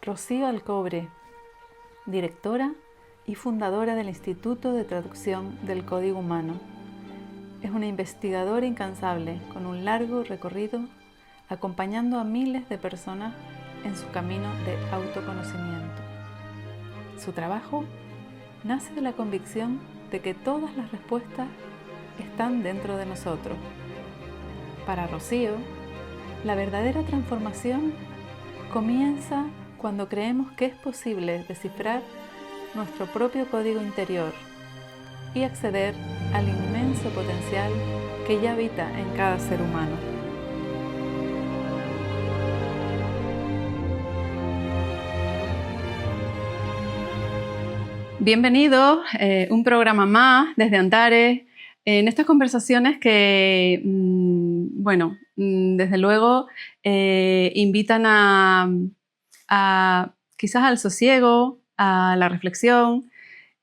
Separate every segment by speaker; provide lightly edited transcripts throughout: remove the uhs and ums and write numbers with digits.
Speaker 1: Rocío Alcobre, directora y fundadora del Instituto de Traducción del Código Humano. Es una investigadora incansable con un largo recorrido acompañando a miles de personas en su camino de autoconocimiento. Su trabajo nace de la convicción de que todas las respuestas están dentro de nosotros. Para Rocío, la verdadera transformación comienza cuando creemos que es posible descifrar nuestro propio código interior y acceder al inmenso potencial que ya habita en cada ser humano. Bienvenidos, un programa más desde Antares, en estas conversaciones que, desde luego invitan a quizás al sosiego, a la reflexión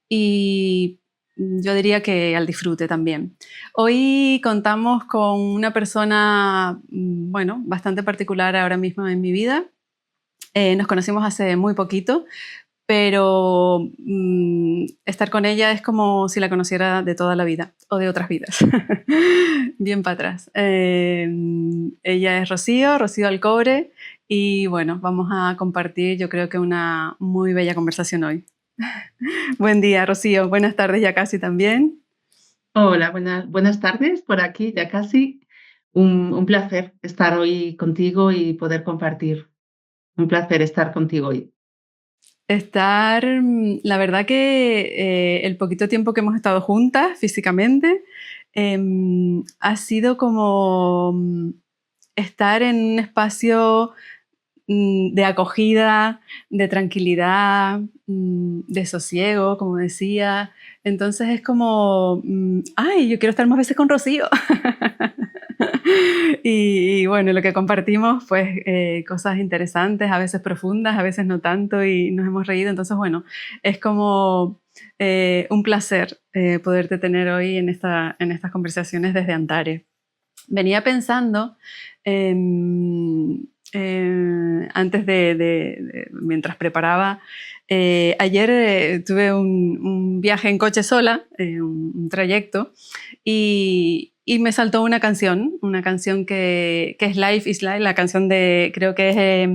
Speaker 1: y yo diría que al disfrute también. Hoy contamos con una persona, bastante particular ahora mismo en mi vida. Nos conocimos hace muy poquito, pero estar con ella es como si la conociera de toda la vida o de otras vidas. Bien para atrás. Ella es Rocío Alcobre y bueno, vamos a compartir yo creo que una muy bella conversación hoy. Buen día, Rocío. Buenas tardes ya casi también.
Speaker 2: Hola, buenas tardes por aquí, ya casi. Un placer estar hoy contigo y poder compartir. Un placer estar contigo hoy.
Speaker 1: La verdad que el poquito tiempo que hemos estado juntas físicamente ha sido como estar en un espacio de acogida, de tranquilidad, de sosiego, como decía. Entonces es como, yo quiero estar más veces con Rocío. Y bueno, lo que compartimos, pues cosas interesantes, a veces profundas, a veces no tanto, y nos hemos reído. Entonces, bueno, es como un placer poderte tener hoy en estas conversaciones desde Antares. Venía pensando, antes mientras preparaba, ayer tuve un viaje en coche sola, un trayecto, y me saltó una canción que es Life is Life, la canción creo que es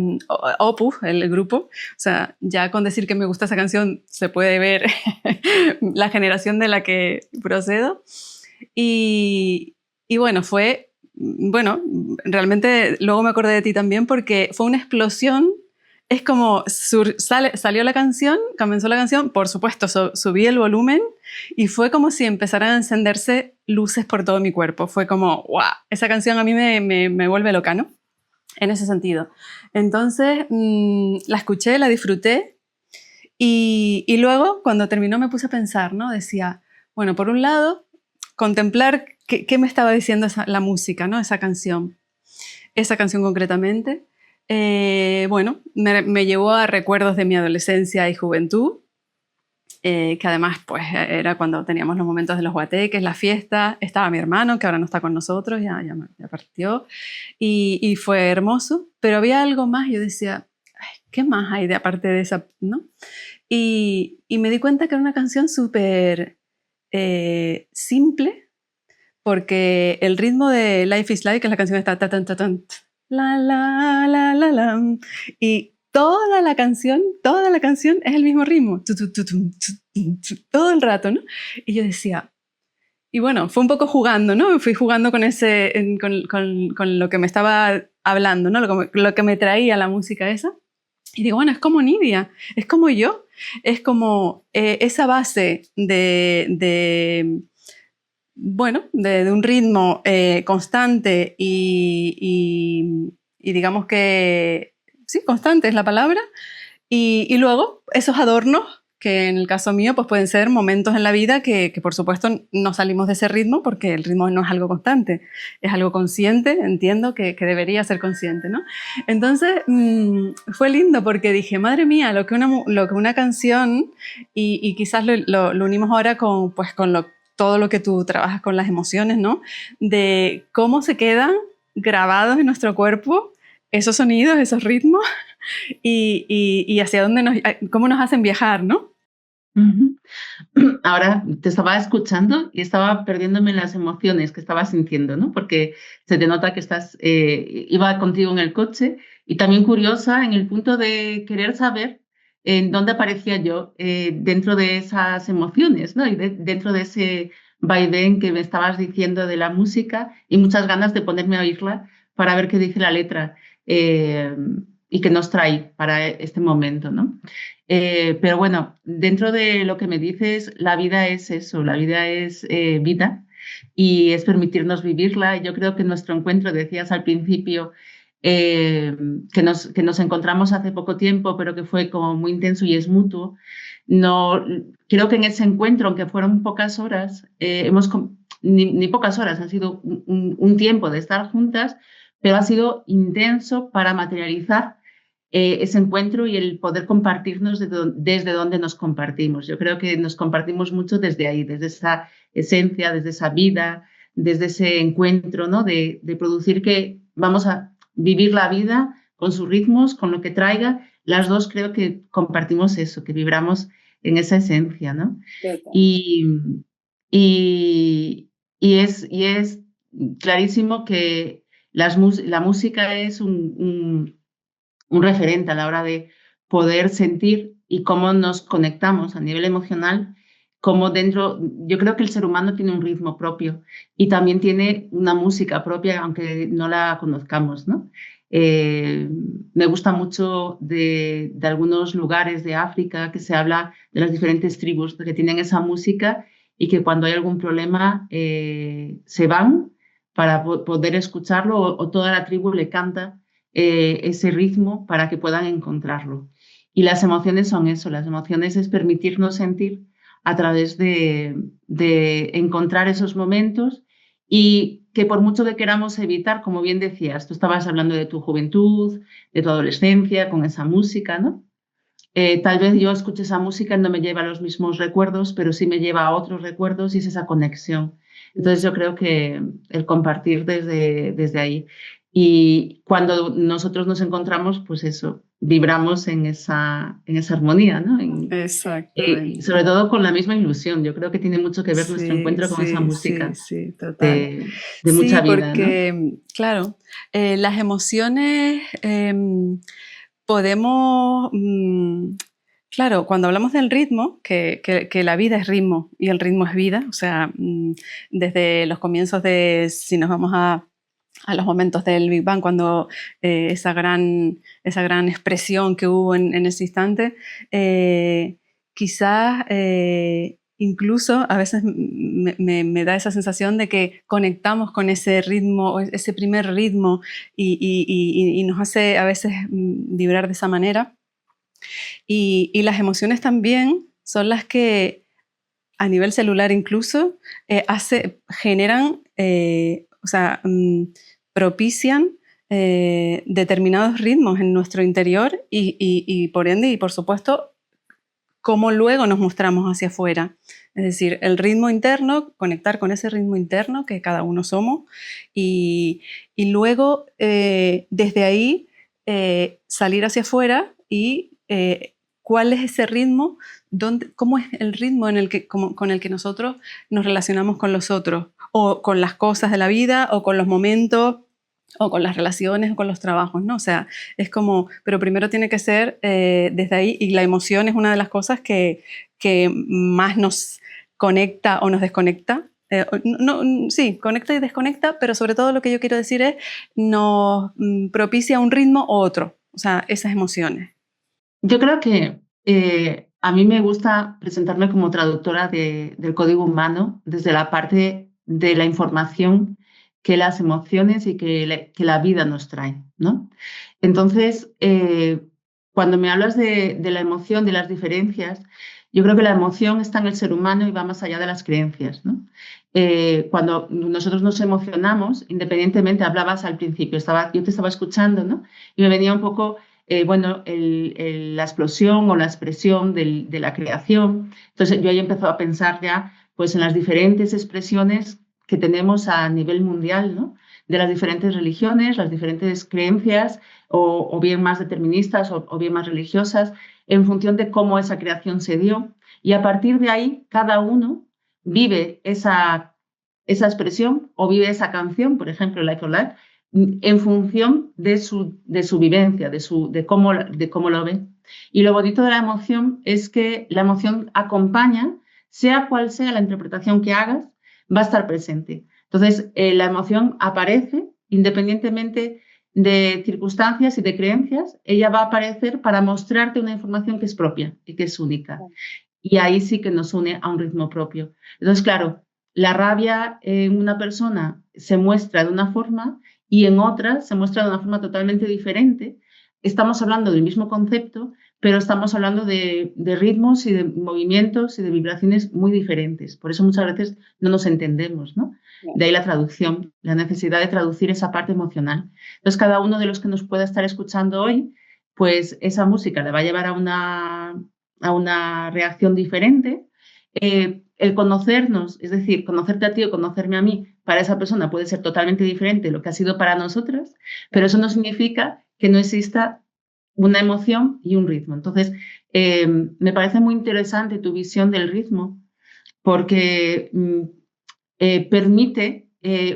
Speaker 1: Opus, el grupo. O sea, ya con decir que me gusta esa canción se puede ver la generación de la que procedo. Y bueno, realmente luego me acordé de ti también porque fue una explosión. Es como salió la canción, comenzó la canción, por supuesto subí el volumen y fue como si empezaran a encenderse luces por todo mi cuerpo. Fue como, ¡wow! Esa canción a mí me vuelve loca, ¿no? En ese sentido. Entonces la escuché, la disfruté y luego cuando terminó me puse a pensar, ¿no? Decía, bueno, por un lado, contemplar qué me estaba diciendo la música, ¿no? Esa canción concretamente. Me llevó a recuerdos de mi adolescencia y juventud, que además pues era cuando teníamos los momentos de los guateques, la fiesta. Estaba mi hermano, que ahora no está con nosotros, ya partió, y fue hermoso, pero había algo más. Yo decía, ay, ¿qué más hay aparte de esa, no? Y me di cuenta que era una canción súper simple, porque el ritmo de Life is Life, que es la canción está ta tan ta tan la la la la la, y toda la canción es el mismo ritmo, todo el rato, ¿no? Y yo decía, y bueno, fue un poco jugando, ¿no? Fui jugando con con lo que me estaba hablando, ¿no? Lo que me traía la música esa. Y digo, bueno, es como Nidia, es como yo, es como esa base de un ritmo constante y digamos que, sí, constante es la palabra, y luego esos adornos que en el caso mío pues pueden ser momentos en la vida que por supuesto no salimos de ese ritmo porque el ritmo no es algo constante, es algo consciente, entiendo que debería ser consciente, ¿no? Entonces fue lindo porque dije, madre mía, lo que una canción, y quizás lo unimos ahora con todo lo que tú trabajas con las emociones, ¿no? De cómo se quedan grabados en nuestro cuerpo esos sonidos, esos ritmos y hacia dónde cómo nos hacen viajar, ¿no?
Speaker 2: Ujú. Ahora te estaba escuchando y estaba perdiéndome en las emociones que estaba sintiendo, ¿no? Porque se te nota que iba contigo en el coche y también curiosa en el punto de querer saber en dónde aparecía yo dentro de esas emociones, ¿no? Y dentro de ese vaivén que me estabas diciendo de la música y muchas ganas de ponerme a oírla para ver qué dice la letra eh, y qué nos trae para este momento, ¿no? Pero bueno, dentro de lo que me dices, la vida es eso, la vida es vida y es permitirnos vivirla. Yo creo que nuestro encuentro, decías al principio, que nos encontramos hace poco tiempo, pero que fue como muy intenso y es mutuo. No, creo que en ese encuentro, aunque fueron pocas horas, ni pocas horas, ha sido un tiempo de estar juntas, pero ha sido intenso para materializar ese encuentro y el poder compartirnos desde donde nos compartimos. Yo creo que nos compartimos mucho desde ahí, desde esa esencia, desde esa vida, desde ese encuentro, ¿no? De producir que vamos a vivir la vida con sus ritmos, con lo que traiga. Las dos creo que compartimos eso, que vibramos en esa esencia, ¿no? Y, y es clarísimo que la música es un referente a la hora de poder sentir y cómo nos conectamos a nivel emocional, como dentro, yo creo que el ser humano tiene un ritmo propio y también tiene una música propia, aunque no la conozcamos, ¿no? Me gusta mucho de algunos lugares de África que se habla de las diferentes tribus que tienen esa música y que cuando hay algún problema se van para poder escucharlo o toda la tribu le canta ese ritmo para que puedan encontrarlo. Y las emociones son eso, las emociones es permitirnos sentir a través de encontrar esos momentos y que por mucho que queramos evitar, como bien decías, tú estabas hablando de tu juventud, de tu adolescencia, con esa música, ¿no? Tal vez yo escuche esa música y no me lleva a los mismos recuerdos, pero sí me lleva a otros recuerdos y es esa conexión. Entonces yo creo que el compartir desde ahí. Y cuando nosotros nos encontramos, pues eso, vibramos en esa armonía, ¿no?
Speaker 1: Exactamente.
Speaker 2: Sobre todo con la misma ilusión. Yo creo que tiene mucho que ver nuestro
Speaker 1: Sí,
Speaker 2: encuentro con esa
Speaker 1: sí, sí,
Speaker 2: música
Speaker 1: sí, total.
Speaker 2: de
Speaker 1: Sí,
Speaker 2: mucha vida, ¿no?
Speaker 1: porque, claro, las emociones podemos, claro, cuando hablamos del ritmo, que la vida es ritmo y el ritmo es vida, o sea, desde los comienzos si nos vamos a los momentos del Big Bang, cuando esa gran expresión que hubo en ese instante, quizás incluso a veces me da esa sensación de que conectamos con ese ritmo, ese primer ritmo, y nos hace a veces vibrar de esa manera. Y las emociones también son las que a nivel celular incluso generan, o sea, propician determinados ritmos en nuestro interior y por ende y por supuesto cómo luego nos mostramos hacia afuera. Es decir, el ritmo interno, conectar con ese ritmo interno que cada uno somos y luego desde ahí salir hacia afuera y cuál es ese ritmo, cómo es el ritmo con el que nosotros nos relacionamos con los otros o con las cosas de la vida o con los momentos o con las relaciones o con los trabajos, ¿no? O sea, es como, pero primero tiene que ser desde ahí y la emoción es una de las cosas que más nos conecta o nos desconecta. Sí, conecta y desconecta, pero sobre todo lo que yo quiero decir es nos propicia un ritmo u otro, o sea, esas emociones.
Speaker 2: Yo creo que a mí me gusta presentarme como traductora del código humano desde la parte de la información que las emociones y que la vida nos trae, ¿no? Entonces, cuando me hablas de la emoción, de las diferencias, yo creo que la emoción está en el ser humano y va más allá de las creencias, ¿no? Cuando nosotros nos emocionamos, independientemente, hablabas al principio, yo te estaba escuchando, ¿no? Y me venía un poco bueno, la explosión o la expresión de la creación. Entonces yo ahí empezó a pensar ya pues en las diferentes expresiones que tenemos a nivel mundial, ¿no? De las diferentes religiones, las diferentes creencias, o bien más deterministas o bien más religiosas, en función de cómo esa creación se dio. Y a partir de ahí, cada uno vive esa expresión o vive esa canción, por ejemplo, Life for Life, en función de su vivencia, de cómo lo ve. Y lo bonito de la emoción es que la emoción acompaña, sea cual sea la interpretación que hagas, va a estar presente. Entonces, la emoción aparece independientemente de circunstancias y de creencias, ella va a aparecer para mostrarte una información que es propia y que es única. Y ahí sí que nos une a un ritmo propio. Entonces, claro, la rabia en una persona se muestra de una forma y en otra se muestra de una forma totalmente diferente. Estamos hablando del mismo concepto, pero estamos hablando de ritmos y de movimientos y de vibraciones muy diferentes. Por eso muchas veces no nos entendemos, ¿no? De ahí la traducción, la necesidad de traducir esa parte emocional. Entonces, cada uno de los que nos pueda estar escuchando hoy, pues esa música le va a llevar a una reacción diferente. El conocernos, es decir, conocerte a ti o conocerme a mí, para esa persona puede ser totalmente diferente de lo que ha sido para nosotras, pero eso no significa que no exista una emoción y un ritmo. Entonces, me parece muy interesante tu visión del ritmo porque permite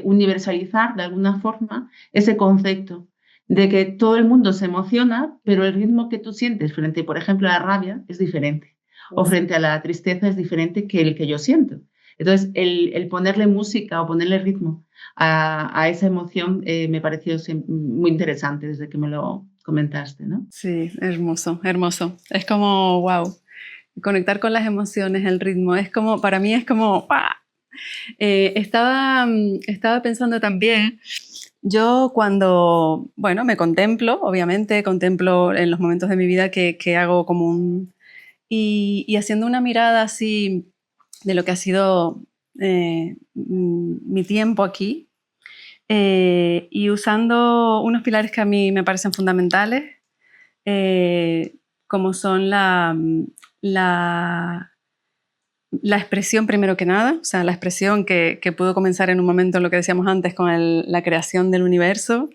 Speaker 2: universalizar de alguna forma ese concepto de que todo el mundo se emociona, pero el ritmo que tú sientes frente, por ejemplo, a la rabia es diferente, o frente a la tristeza es diferente que el que yo siento. Entonces, el ponerle música o ponerle ritmo a esa emoción me pareció muy interesante desde que me lo comentaste, ¿no?
Speaker 1: Sí, hermoso, hermoso. Es como, wow, conectar con las emociones, el ritmo, es como, para mí es como, ¡ah! Estaba pensando también, yo cuando, bueno, me contemplo, obviamente, contemplo en los momentos de mi vida que hago como un... Y haciendo una mirada así de lo que ha sido mi tiempo aquí, y usando unos pilares que a mí me parecen fundamentales, como son la expresión primero que nada, o sea, la expresión que pudo comenzar en un momento en lo que decíamos antes con la creación del universo,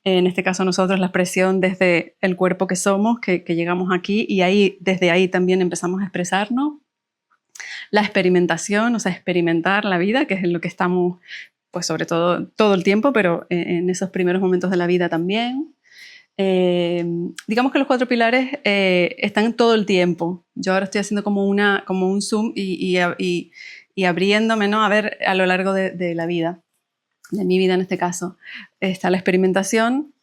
Speaker 1: en este caso nosotros la expresión desde el cuerpo que somos, que llegamos aquí y ahí, desde ahí también empezamos a expresarnos, la experimentación, o sea, experimentar la vida, que es en lo que estamos, pues sobre todo el tiempo, pero en esos primeros momentos de la vida también. Digamos que los 4 pilares están todo el tiempo. Yo ahora estoy haciendo como un zoom y abriéndome, ¿no? A ver a lo largo de la vida, de mi vida en este caso. Está la experimentación,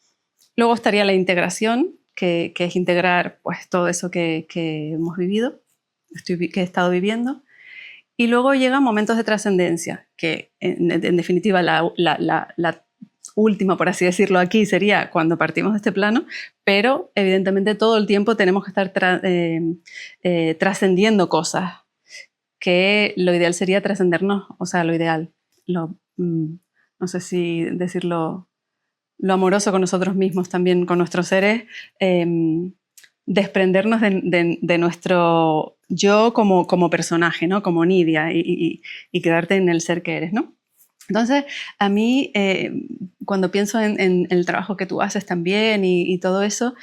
Speaker 1: luego estaría la integración, que es integrar pues, todo eso que hemos vivido, que he estado viviendo. Y luego llegan momentos de trascendencia, que en definitiva la última, por así decirlo, aquí sería cuando partimos de este plano, pero evidentemente todo el tiempo tenemos que estar trascendiendo cosas, que lo ideal sería trascendernos, o sea, lo ideal, no sé si decirlo, lo amoroso con nosotros mismos también, con nuestros seres, desprendernos de nuestro yo como personaje, ¿no? Como Nidia, y quedarte en el ser que eres, ¿no? Entonces, a mí, cuando pienso en el trabajo que tú haces también y todo eso,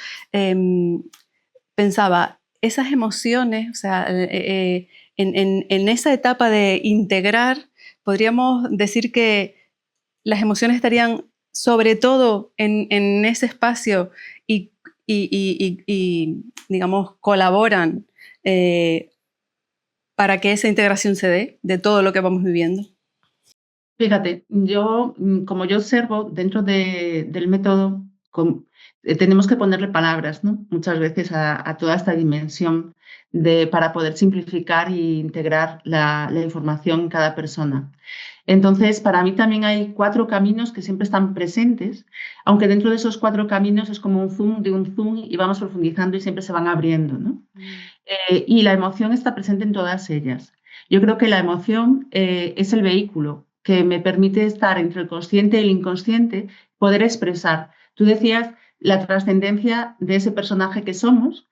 Speaker 1: pensaba, esas emociones, o sea, en esa etapa de integrar, podríamos decir que las emociones estarían sobre todo en ese espacio y, digamos, colaboran para que esa integración se dé de todo lo que vamos viviendo.
Speaker 2: Fíjate, como yo observo dentro del método, tenemos que ponerle palabras, ¿no? Muchas veces a toda esta dimensión para poder simplificar e integrar la información en cada persona. Entonces, para mí también hay 4 caminos que siempre están presentes, aunque dentro de esos 4 caminos es como un zoom de un zoom y vamos profundizando y siempre se van abriendo, ¿no? Y la emoción está presente en todas ellas. Yo creo que la emoción es el vehículo que me permite estar entre el consciente y el inconsciente, poder expresar. Tú decías la trascendencia de ese personaje que somos,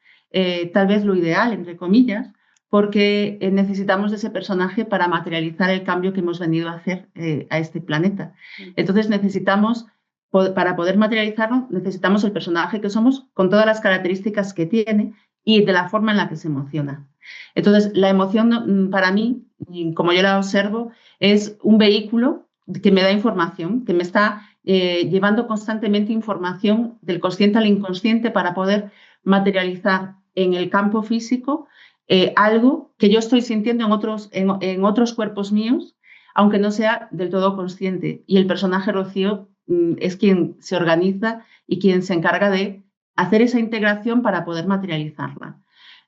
Speaker 2: tal vez lo ideal, entre comillas, porque necesitamos de ese personaje para materializar el cambio que hemos venido a hacer a este planeta. Entonces necesitamos, para poder materializarlo, necesitamos el personaje que somos con todas las características que tiene y de la forma en la que se emociona. Entonces, la emoción para mí, como yo la observo, es un vehículo que me da información, que me está llevando constantemente información del consciente al inconsciente para poder materializar en el campo físico algo que yo estoy sintiendo en otros cuerpos míos, aunque no sea del todo consciente. Y el personaje Rocío es quien se organiza y quien se encarga de hacer esa integración para poder materializarla.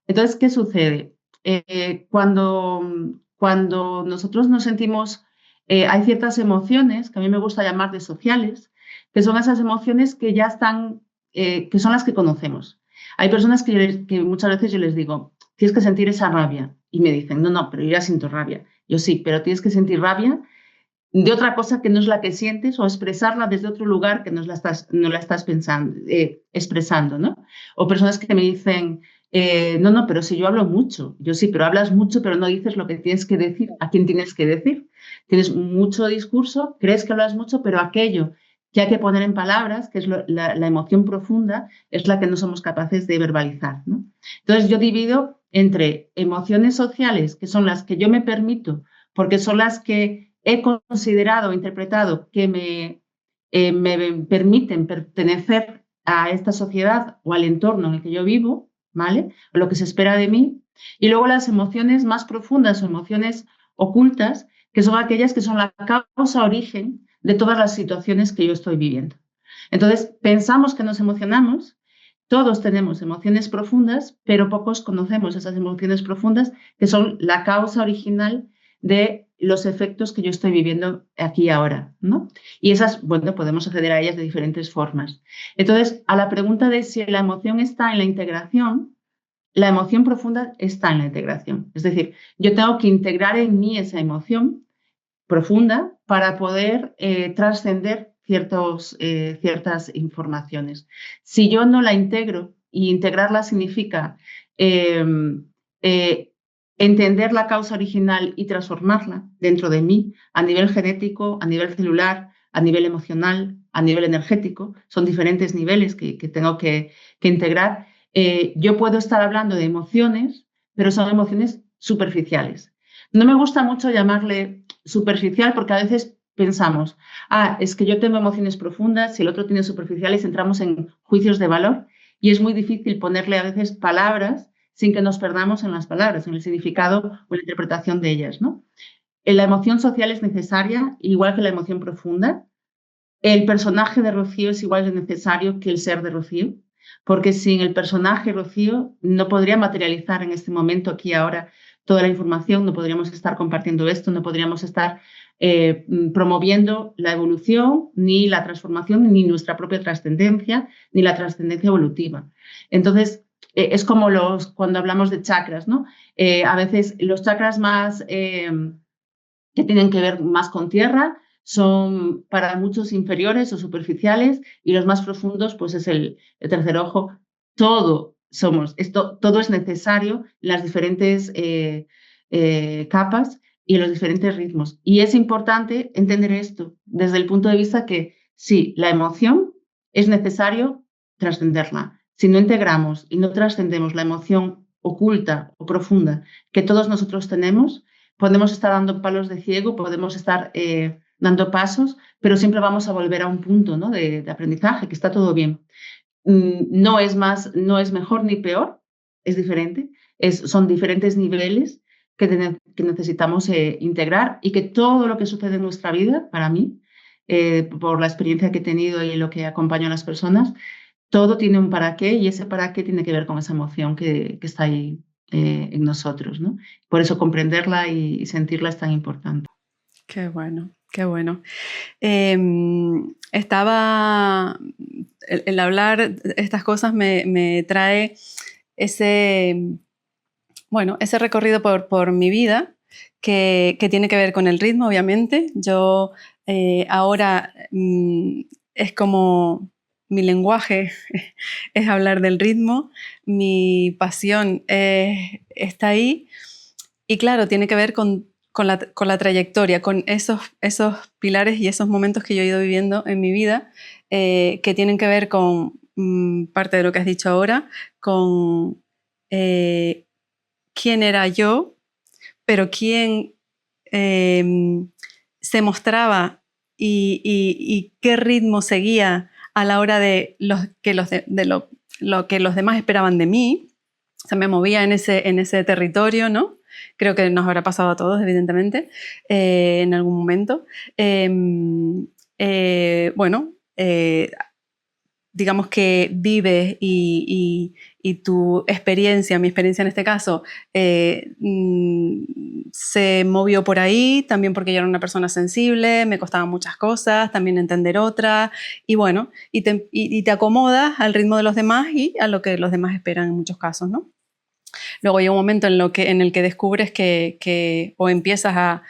Speaker 2: Entonces, ¿qué sucede? Cuando nosotros nos sentimos, hay ciertas emociones que a mí me gusta llamar de sociales, que son esas emociones que ya están, que son las que conocemos. Hay personas que muchas veces yo les digo, tienes que sentir esa rabia. Y me dicen, no, pero yo ya siento rabia. Yo sí, pero tienes que sentir rabia de otra cosa que no es la que sientes o expresarla desde otro lugar que no la estás pensando, expresando, ¿no? O personas que me dicen, no, pero si yo hablo mucho. Yo sí, pero hablas mucho, pero no dices lo que tienes que decir, a quién tienes que decir. Tienes mucho discurso, crees que hablas mucho, pero aquello que hay que poner en palabras, que es la emoción profunda, es la que no somos capaces de verbalizar, ¿no? Entonces yo divido entre emociones sociales, que son las que yo me permito, porque son las que he considerado, interpretado que me permiten pertenecer a esta sociedad o al entorno en el que yo vivo, ¿vale? O lo que se espera de mí. Y luego las emociones más profundas o emociones ocultas, que son aquellas que son la causa origen de todas las situaciones que yo estoy viviendo. Entonces, pensamos que nos emocionamos, todos tenemos emociones profundas, pero pocos conocemos esas emociones profundas que son la causa original de los efectos que yo estoy viviendo aquí y ahora, ¿no? Y esas, bueno, podemos acceder a ellas de diferentes formas. Entonces, a la pregunta de si la emoción está en la integración, la emoción profunda está en la integración. Es decir, yo tengo que integrar en mí esa emoción profunda para poder trascender ciertas informaciones. Si yo no la integro, y integrarla significa eh, eh, entender la causa original y transformarla dentro de mí a nivel genético, a nivel celular, a nivel emocional, a nivel energético, son diferentes niveles que tengo que integrar. Yo puedo estar hablando de emociones, pero son emociones superficiales. No me gusta mucho llamarle superficial porque a veces pensamos, es que yo tengo emociones profundas y el otro tiene superficiales, entramos en juicios de valor y es muy difícil ponerle a veces palabras sin que nos perdamos en las palabras, en el significado o en la interpretación de ellas, ¿no? La emoción social es necesaria, igual que la emoción profunda. El personaje de Rocío es igual de necesario que el ser de Rocío, porque sin el personaje Rocío no podría materializar en este momento, aquí ahora, toda la información, no podríamos estar compartiendo esto, no podríamos estar promoviendo la evolución, ni la transformación, ni nuestra propia trascendencia, ni la trascendencia evolutiva. Entonces, es como cuando hablamos de chakras, ¿no? A veces los chakras más que tienen que ver más con tierra son para muchos inferiores o superficiales y los más profundos pues es el tercer ojo. Todo es necesario en las diferentes capas y en los diferentes ritmos. Y es importante entender esto desde el punto de vista que sí, la emoción es necesario trascenderla. Si no integramos y no trascendemos la emoción oculta o profunda que todos nosotros tenemos, podemos estar dando palos de ciego, podemos estar dando pasos, pero siempre vamos a volver a un punto, ¿no? de aprendizaje, que está todo bien. No es mejor ni peor, es diferente, son diferentes niveles que necesitamos integrar y que todo lo que sucede en nuestra vida, para mí, por la experiencia que he tenido y lo que acompaño a las personas, todo tiene un para qué y ese para qué tiene que ver con esa emoción que está ahí en nosotros, ¿no? Por eso comprenderla y sentirla es tan importante.
Speaker 1: Qué bueno, qué bueno. El hablar estas cosas me trae ese recorrido por mi vida que tiene que ver con el ritmo, obviamente. Yo ahora es como mi lenguaje es hablar del ritmo, mi pasión está ahí Y claro, tiene que ver con la trayectoria, con esos pilares y esos momentos que yo he ido viviendo en mi vida, que tienen que ver con parte de lo que has dicho ahora, con quién era yo, pero quién se mostraba y qué ritmo seguía a la hora de lo que los demás esperaban de mí. O sea, me movía en ese territorio, ¿no? Creo que nos habrá pasado a todos, evidentemente, en algún momento. Bueno, digamos que vives y tu experiencia, mi experiencia en este caso, se movió por ahí, también porque yo era una persona sensible, me costaban muchas cosas, también entender otras, y bueno, y te acomodas al ritmo de los demás y a lo que los demás esperan en muchos casos, ¿no? Luego llega un momento en el que descubres o empiezas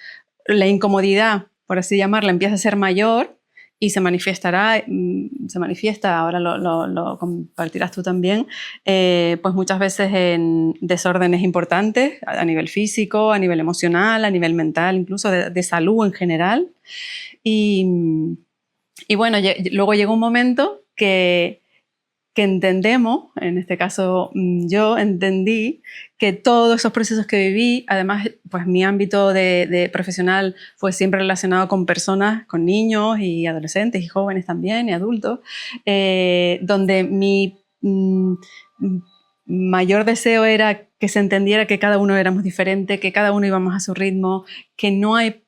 Speaker 1: la incomodidad, por así llamarla, empieza a ser mayor y se manifiesta, ahora lo compartirás tú también, pues muchas veces en desórdenes importantes a nivel físico, a nivel emocional, a nivel mental, incluso de salud en general. Y bueno, luego llega un momento que entendemos, en este caso yo entendí que todos esos procesos que viví, además pues mi ámbito de profesional fue siempre relacionado con personas, con niños y adolescentes y jóvenes también y adultos, donde mi mayor deseo era que se entendiera que cada uno éramos diferentes, que cada uno íbamos a su ritmo, que no hay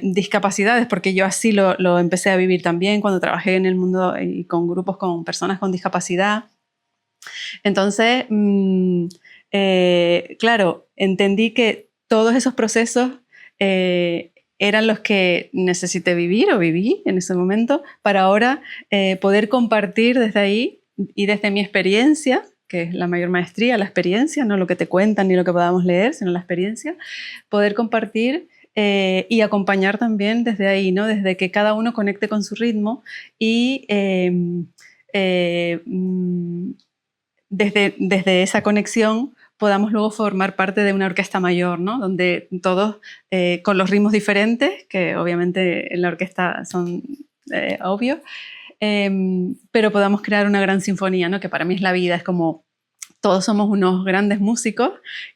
Speaker 1: discapacidades, porque yo así lo empecé a vivir también cuando trabajé en el mundo y con grupos con personas con discapacidad. Entonces, claro, entendí que todos esos procesos eran los que necesité vivir o viví en ese momento para ahora poder compartir desde ahí y desde mi experiencia, que es la mayor maestría, la experiencia, no lo que te cuentan ni lo que podamos leer, sino la experiencia, poder compartir y acompañar también desde ahí, ¿no? Desde que cada uno conecte con su ritmo y desde esa conexión podamos luego formar parte de una orquesta mayor, ¿no? Donde todos con los ritmos diferentes, que obviamente en la orquesta son obvios, pero podamos crear una gran sinfonía, ¿no? Que para mí es la vida, es como todos somos unos grandes músicos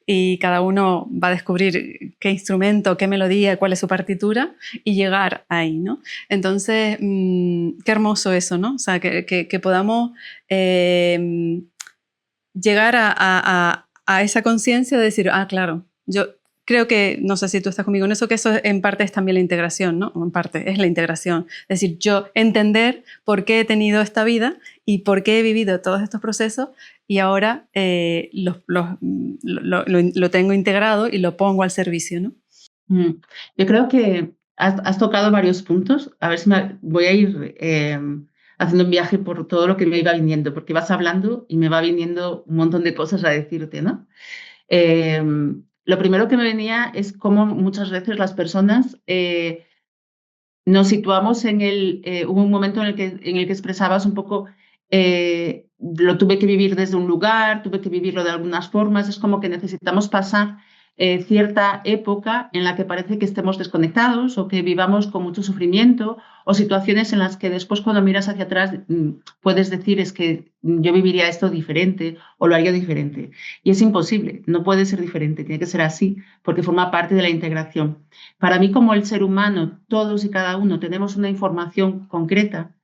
Speaker 1: y cada uno va a descubrir qué instrumento, qué melodía, cuál es su partitura y llegar ahí, ¿no? Entonces, qué hermoso eso, ¿no? O sea, que podamos llegar a esa conciencia de decir, claro, yo creo que, no sé si tú estás conmigo en eso, que eso en parte es también la integración, ¿no? En parte es la integración. Es decir, yo entender por qué he tenido esta vida y por qué he vivido todos estos procesos y ahora lo tengo integrado y lo pongo al servicio, ¿no?
Speaker 2: Yo creo que has tocado varios puntos. A ver si voy a ir haciendo un viaje por todo lo que me iba viniendo, porque vas hablando y me va viniendo un montón de cosas a decirte, ¿no? Lo primero que me venía es cómo muchas veces las personas nos situamos hubo un momento en el que expresabas un poco, lo tuve que vivir desde un lugar, tuve que vivirlo de algunas formas, es como que necesitamos pasar cierta época en la que parece que estemos desconectados o que vivamos con mucho sufrimiento o situaciones en las que después cuando miras hacia atrás puedes decir es que yo viviría esto diferente o lo haría diferente. Y es imposible, no puede ser diferente, tiene que ser así porque forma parte de la integración. Para mí, como el ser humano, todos y cada uno tenemos una información concreta,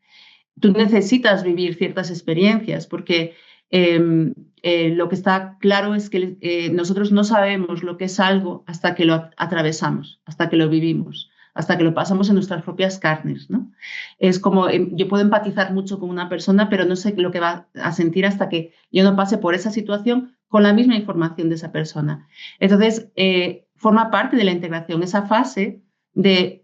Speaker 2: tú necesitas vivir ciertas experiencias porque lo que está claro es que nosotros no sabemos lo que es algo hasta que lo atravesamos, hasta que lo vivimos, hasta que lo pasamos en nuestras propias carnes, ¿no? Es como, yo puedo empatizar mucho con una persona, pero no sé lo que va a sentir hasta que yo no pase por esa situación con la misma información de esa persona. Entonces, forma parte de la integración, esa fase de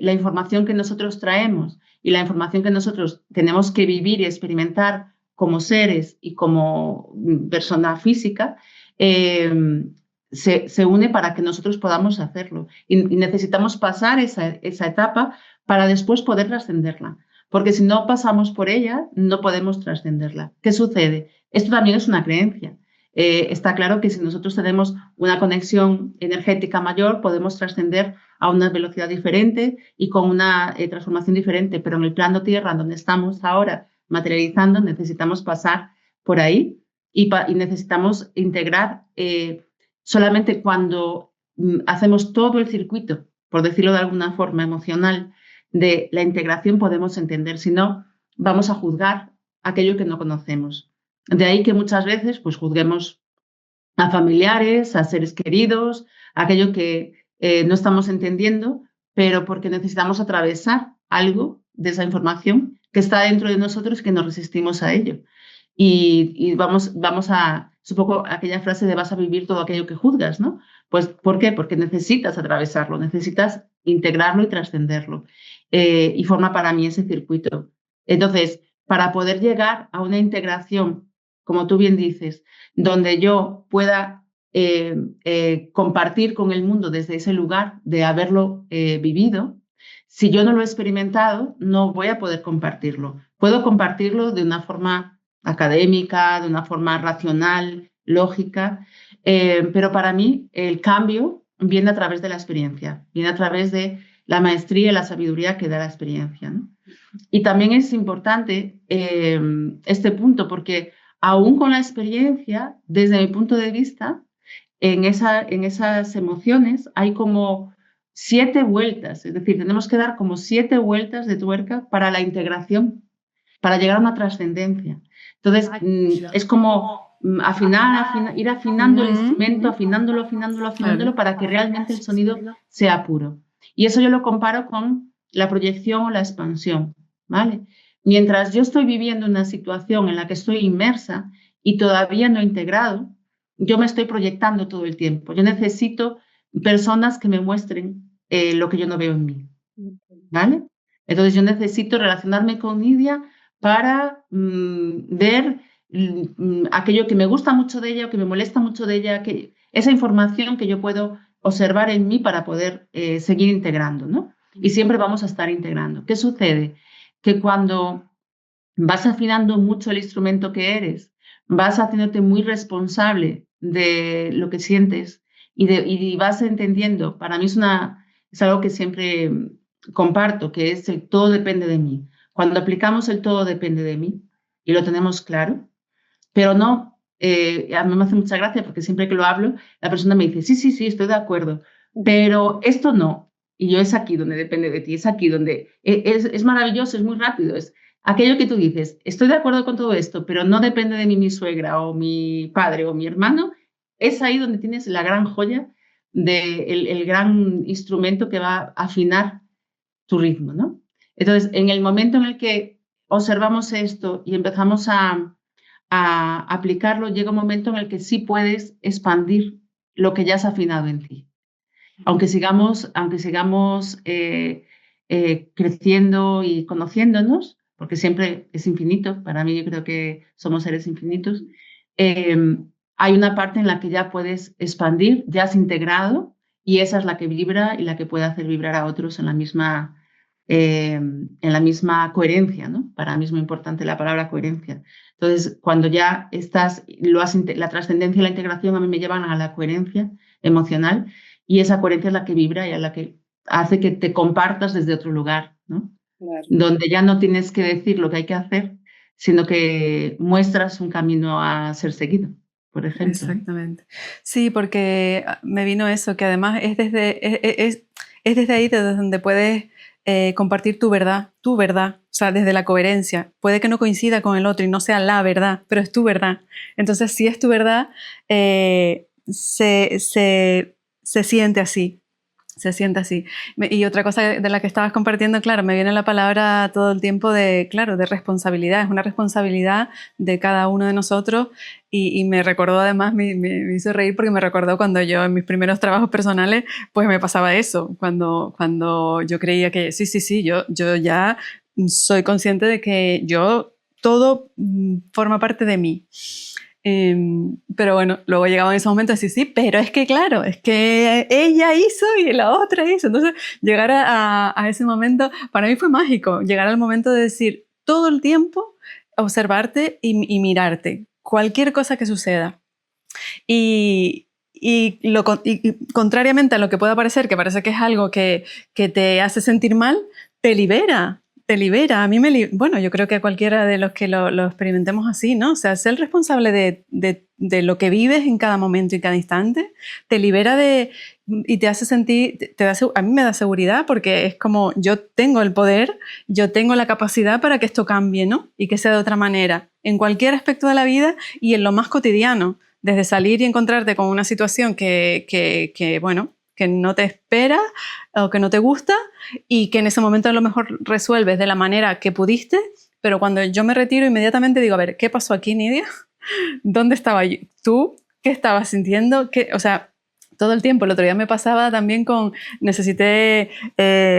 Speaker 2: la información que nosotros traemos y la información que nosotros tenemos que vivir y experimentar como seres y como persona física, se une para que nosotros podamos hacerlo. Y necesitamos pasar esa etapa para después poder trascenderla. Porque si no pasamos por ella, no podemos trascenderla. ¿Qué sucede? Esto también es una creencia. está claro que si nosotros tenemos una conexión energética mayor, podemos trascender a una velocidad diferente y con una transformación diferente, pero en el plano tierra, donde estamos ahora materializando, necesitamos pasar por ahí y necesitamos integrar solamente cuando hacemos todo el circuito, por decirlo de alguna forma emocional, de la integración podemos entender, si no, vamos a juzgar aquello que no conocemos. De ahí que muchas veces pues juzguemos a familiares, a seres queridos, aquello que no estamos entendiendo, pero porque necesitamos atravesar algo de esa información que está dentro de nosotros y que nos resistimos a ello. Y vamos a, es un poco aquella frase de vas a vivir todo aquello que juzgas, ¿no? Pues, ¿por qué? Porque necesitas atravesarlo, necesitas integrarlo y trascenderlo. Y forma para mí ese circuito. Entonces, para poder llegar a una integración, como tú bien dices, donde yo pueda compartir con el mundo desde ese lugar de haberlo vivido, si yo no lo he experimentado, no voy a poder compartirlo. Puedo compartirlo de una forma académica, de una forma racional, lógica, pero para mí el cambio viene a través de la experiencia, viene a través de la maestría y la sabiduría que da la experiencia, ¿no? Y también es importante este punto porque aún con la experiencia, desde mi punto de vista, en esas emociones hay como 7 vueltas, es decir, tenemos que dar como 7 vueltas de tuerca para la integración, para llegar a una trascendencia. Entonces, es como ir afinando el instrumento, afinándolo para que realmente el sonido sea puro. Y eso yo lo comparo con la proyección o la expansión, ¿vale? Mientras yo estoy viviendo una situación en la que estoy inmersa y todavía no he integrado, yo me estoy proyectando todo el tiempo. Yo necesito personas que me muestren lo que yo no veo en mí, ¿vale? Entonces yo necesito relacionarme con Nidia para ver aquello que me gusta mucho de ella o que me molesta mucho de ella, esa información que yo puedo observar en mí para poder seguir integrando, ¿no? Y siempre vamos a estar integrando. ¿Qué sucede? Que cuando vas afinando mucho el instrumento que eres, vas haciéndote muy responsable de lo que sientes y vas entendiendo. Para mí es algo que siempre comparto, que es el todo depende de mí. Cuando aplicamos el todo depende de mí y lo tenemos claro, pero no, a mí me hace mucha gracia porque siempre que lo hablo, la persona me dice, sí, sí, sí, estoy de acuerdo, pero esto no. Y yo es aquí donde depende de ti, es aquí donde es maravilloso, es muy rápido, es aquello que tú dices, estoy de acuerdo con todo esto, pero no depende de mí mi suegra o mi padre o mi hermano, es ahí donde tienes la gran joya, el gran instrumento que va a afinar tu ritmo, ¿no? Entonces, en el momento en el que observamos esto y empezamos a aplicarlo, llega un momento en el que sí puedes expandir lo que ya has afinado en ti. Aunque sigamos creciendo y conociéndonos, porque siempre es infinito, para mí yo creo que somos seres infinitos, hay una parte en la que ya puedes expandir, ya has integrado, y esa es la que vibra y la que puede hacer vibrar a otros en la misma coherencia, ¿no? Para mí es muy importante la palabra coherencia. Entonces, cuando ya la trascendencia y la integración a mí me llevan a la coherencia emocional, y esa coherencia es la que vibra y es la que hace que te compartas desde otro lugar, ¿no?
Speaker 1: Claro.
Speaker 2: Donde ya no tienes que decir lo que hay que hacer, sino que muestras un camino a ser seguido, por ejemplo.
Speaker 1: Exactamente. Sí, porque me vino eso, que además es desde ahí desde donde puedes compartir tu verdad, o sea, desde la coherencia. Puede que no coincida con el otro y no sea la verdad, pero es tu verdad. Entonces, si es tu verdad, se siente así. Se siente así. Y otra cosa de la que estabas compartiendo, claro, me viene la palabra todo el tiempo de responsabilidad. Es una responsabilidad de cada uno de nosotros y me recordó además, me hizo reír porque me recordó cuando yo en mis primeros trabajos personales, pues me pasaba eso. Cuando yo creía que sí, yo ya soy consciente de que todo forma parte de mí. Pero bueno, luego llegaba en ese momento a decir, sí, pero es que claro, es que ella hizo y la otra hizo. Entonces, llegar a ese momento, para mí fue mágico, llegar al momento de decir todo el tiempo, observarte y mirarte, cualquier cosa que suceda. Y contrariamente a lo que pueda parecer, que parece que es algo que te hace sentir mal, te libera. Te libera. A mí bueno, yo creo que a cualquiera de los que lo experimentemos así, ¿no? O sea, ser responsable de lo que vives en cada momento y cada instante, te libera y te hace sentir, a mí me da seguridad porque es como yo tengo el poder, yo tengo la capacidad para que esto cambie, ¿no? Y que sea de otra manera, en cualquier aspecto de la vida y en lo más cotidiano. Desde salir y encontrarte con una situación bueno, que no te espera o que no te gusta y que en ese momento a lo mejor resuelves de la manera que pudiste, pero cuando yo me retiro inmediatamente digo, a ver, ¿qué pasó aquí, Nidia? ¿Dónde estaba yo? ¿Tú? ¿Qué estabas sintiendo? O sea, todo el tiempo. El otro día me pasaba también necesité,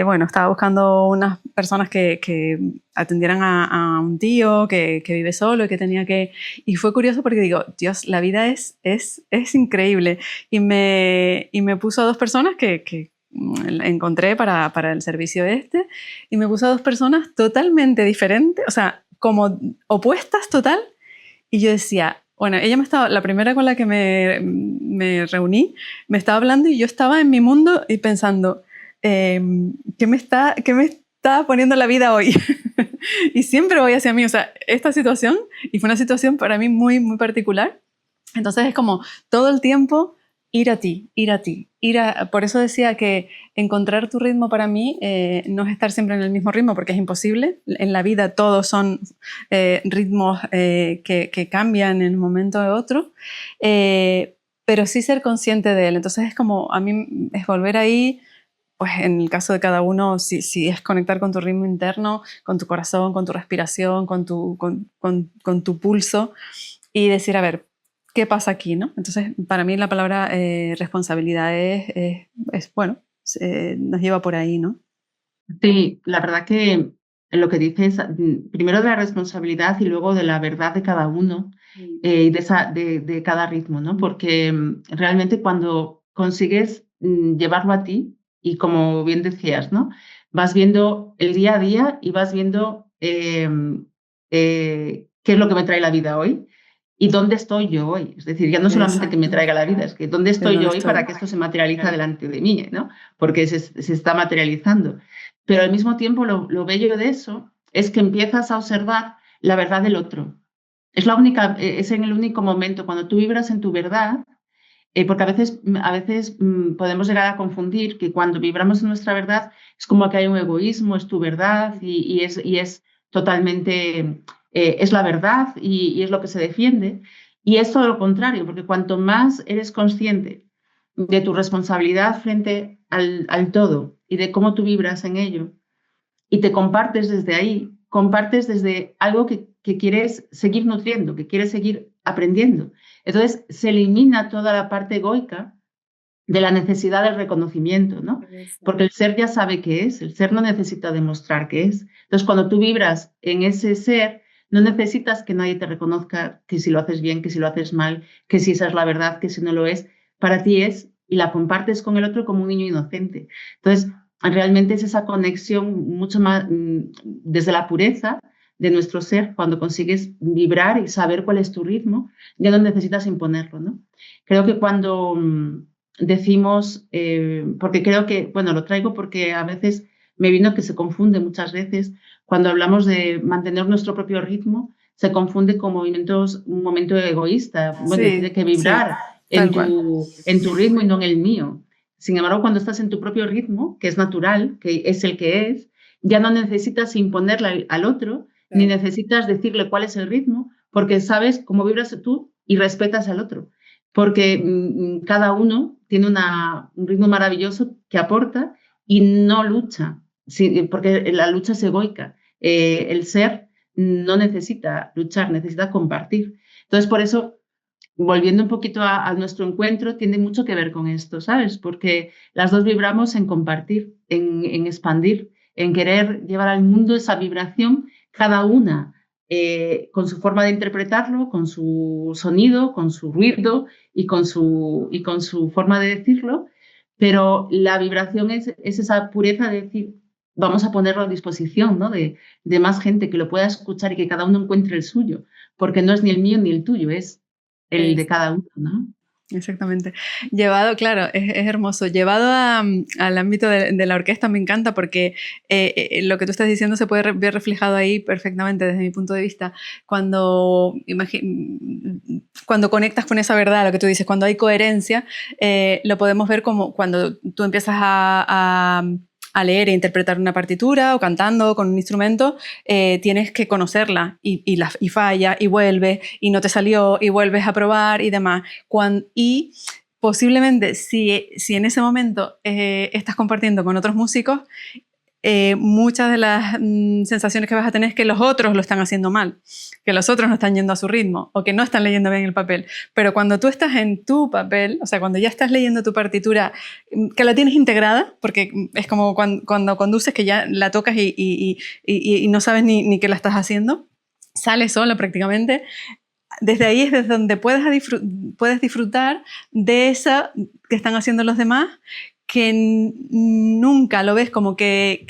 Speaker 1: bueno, estaba buscando unas personas que atendieran a un tío que vive solo y que tenía que... Y fue curioso porque digo, Dios, la vida es increíble. Y me puso a dos personas que encontré para el servicio este y me puso a dos personas totalmente diferentes, o sea, como opuestas total. Y yo decía, bueno, la primera con la que me reuní, me estaba hablando y yo estaba en mi mundo y pensando, ¿qué me está poniendo la vida hoy? Y siempre voy hacia mí, o sea, esta situación, y fue una situación para mí muy, muy particular. Entonces es como todo el tiempo ir a ti, ir a ti. Por eso decía que encontrar tu ritmo para mí no es estar siempre en el mismo ritmo, porque es imposible. En la vida todos son ritmos que cambian en un momento de otro, pero sí ser consciente de él. Entonces es como, a mí es volver ahí, pues en el caso de cada uno, si es conectar con tu ritmo interno, con tu corazón, con tu respiración, con tu pulso, y decir, a ver, ¿qué pasa aquí? ¿No? Entonces, para mí la palabra responsabilidad bueno, nos lleva por ahí, ¿no?
Speaker 2: Sí, la verdad que lo que dices, primero de la responsabilidad y luego de la verdad de cada uno y de cada ritmo, ¿no? Porque realmente cuando consigues llevarlo a ti y como bien decías, ¿no? Vas viendo el día a día y vas viendo qué es lo que me trae la vida hoy y dónde estoy yo hoy. Es decir, ya no solamente que me traiga la vida, es que dónde estoy yo hoy para que esto se materializa delante de mí, ¿no? Porque se está materializando. Pero al mismo tiempo lo bello de eso es que empiezas a observar la verdad del otro. Es en el único momento cuando tú vibras en tu verdad, porque a veces podemos llegar a confundir que cuando vibramos en nuestra verdad es como que hay un egoísmo, es tu verdad y es totalmente, es la verdad y es lo que se defiende. Y es todo lo contrario, porque cuanto más eres consciente de tu responsabilidad frente al todo y de cómo tú vibras en ello, y te compartes desde ahí, compartes desde algo que quieres seguir nutriendo, que quieres seguir aprendiendo. Entonces se elimina toda la parte egoica de la necesidad del reconocimiento, ¿no? Porque el ser ya sabe qué es, el ser no necesita demostrar qué es. Entonces cuando tú vibras en ese ser, no necesitas que nadie te reconozca que si lo haces bien, que si lo haces mal, que si esa es la verdad, que si no lo es. Para ti es y la compartes con el otro como un niño inocente. Entonces, realmente es esa conexión mucho más desde la pureza de nuestro ser, cuando consigues vibrar y saber cuál es tu ritmo, ya no necesitas imponerlo, ¿no? Creo que cuando decimos, porque creo que, bueno, lo traigo porque a veces me vino que se confunde muchas veces, cuando hablamos de mantener nuestro propio ritmo, se confunde con un momento egoísta, bueno, tiene que vibrar en tu ritmo y no en el mío. Sin embargo, cuando estás en tu propio ritmo, que es natural, que es el que es, ya no necesitas imponerle al otro, ni necesitas decirle cuál es el ritmo, porque sabes cómo vibras tú y respetas al otro. Porque cada uno tiene un ritmo maravilloso que aporta y no lucha, porque la lucha es egoica. El ser no necesita luchar, necesita compartir. Entonces, por eso volviendo un poquito a nuestro encuentro, tiene mucho que ver con esto, ¿sabes? Porque las dos vibramos en compartir, en expandir, en querer llevar al mundo esa vibración, cada una con su forma de interpretarlo, con su sonido, con su ruido y con su forma de decirlo, pero la vibración es esa pureza de decir, vamos a ponerlo a disposición, ¿no? de más gente que lo pueda escuchar y que cada uno encuentre el suyo, porque no es ni el mío ni el tuyo, es el de cada uno, ¿no?
Speaker 1: Exactamente. Llevado, claro, es hermoso. Llevado al ámbito de la orquesta me encanta porque lo que tú estás diciendo se puede ver reflejado ahí perfectamente desde mi punto de vista. Cuando conectas con esa verdad, lo que tú dices, cuando hay coherencia, lo podemos ver como cuando tú empiezas a leer e interpretar una partitura o cantando con un instrumento, tienes que conocerla y falla y vuelve y no te salió y vuelves a probar y demás. Y posiblemente si en ese momento estás compartiendo con otros músicos, muchas de las sensaciones que vas a tener es que los otros lo están haciendo mal, que los otros no están yendo a su ritmo o que no están leyendo bien el papel. Pero cuando tú estás en tu papel, o sea, cuando ya estás leyendo tu partitura, que la tienes integrada, porque es como cuando conduces que ya la tocas y no sabes ni qué la estás haciendo, sale sola prácticamente. Desde ahí es desde donde puedes disfrutar de esa que están haciendo los demás, que nunca lo ves como que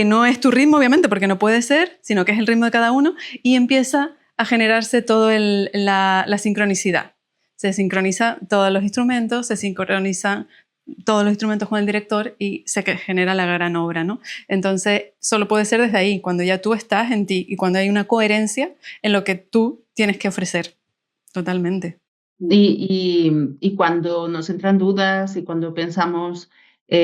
Speaker 1: no es tu ritmo, obviamente, porque no puede ser, sino que es el ritmo de cada uno, y empieza a generarse toda la sincronicidad. Se sincroniza todos los instrumentos, se sincronizan todos los instrumentos con el director y se genera la gran obra, ¿no? Entonces, solo puede ser desde ahí, cuando ya tú estás en ti y cuando hay una coherencia en lo que tú tienes que ofrecer. Totalmente.
Speaker 2: Y cuando nos entran dudas y cuando pensamos,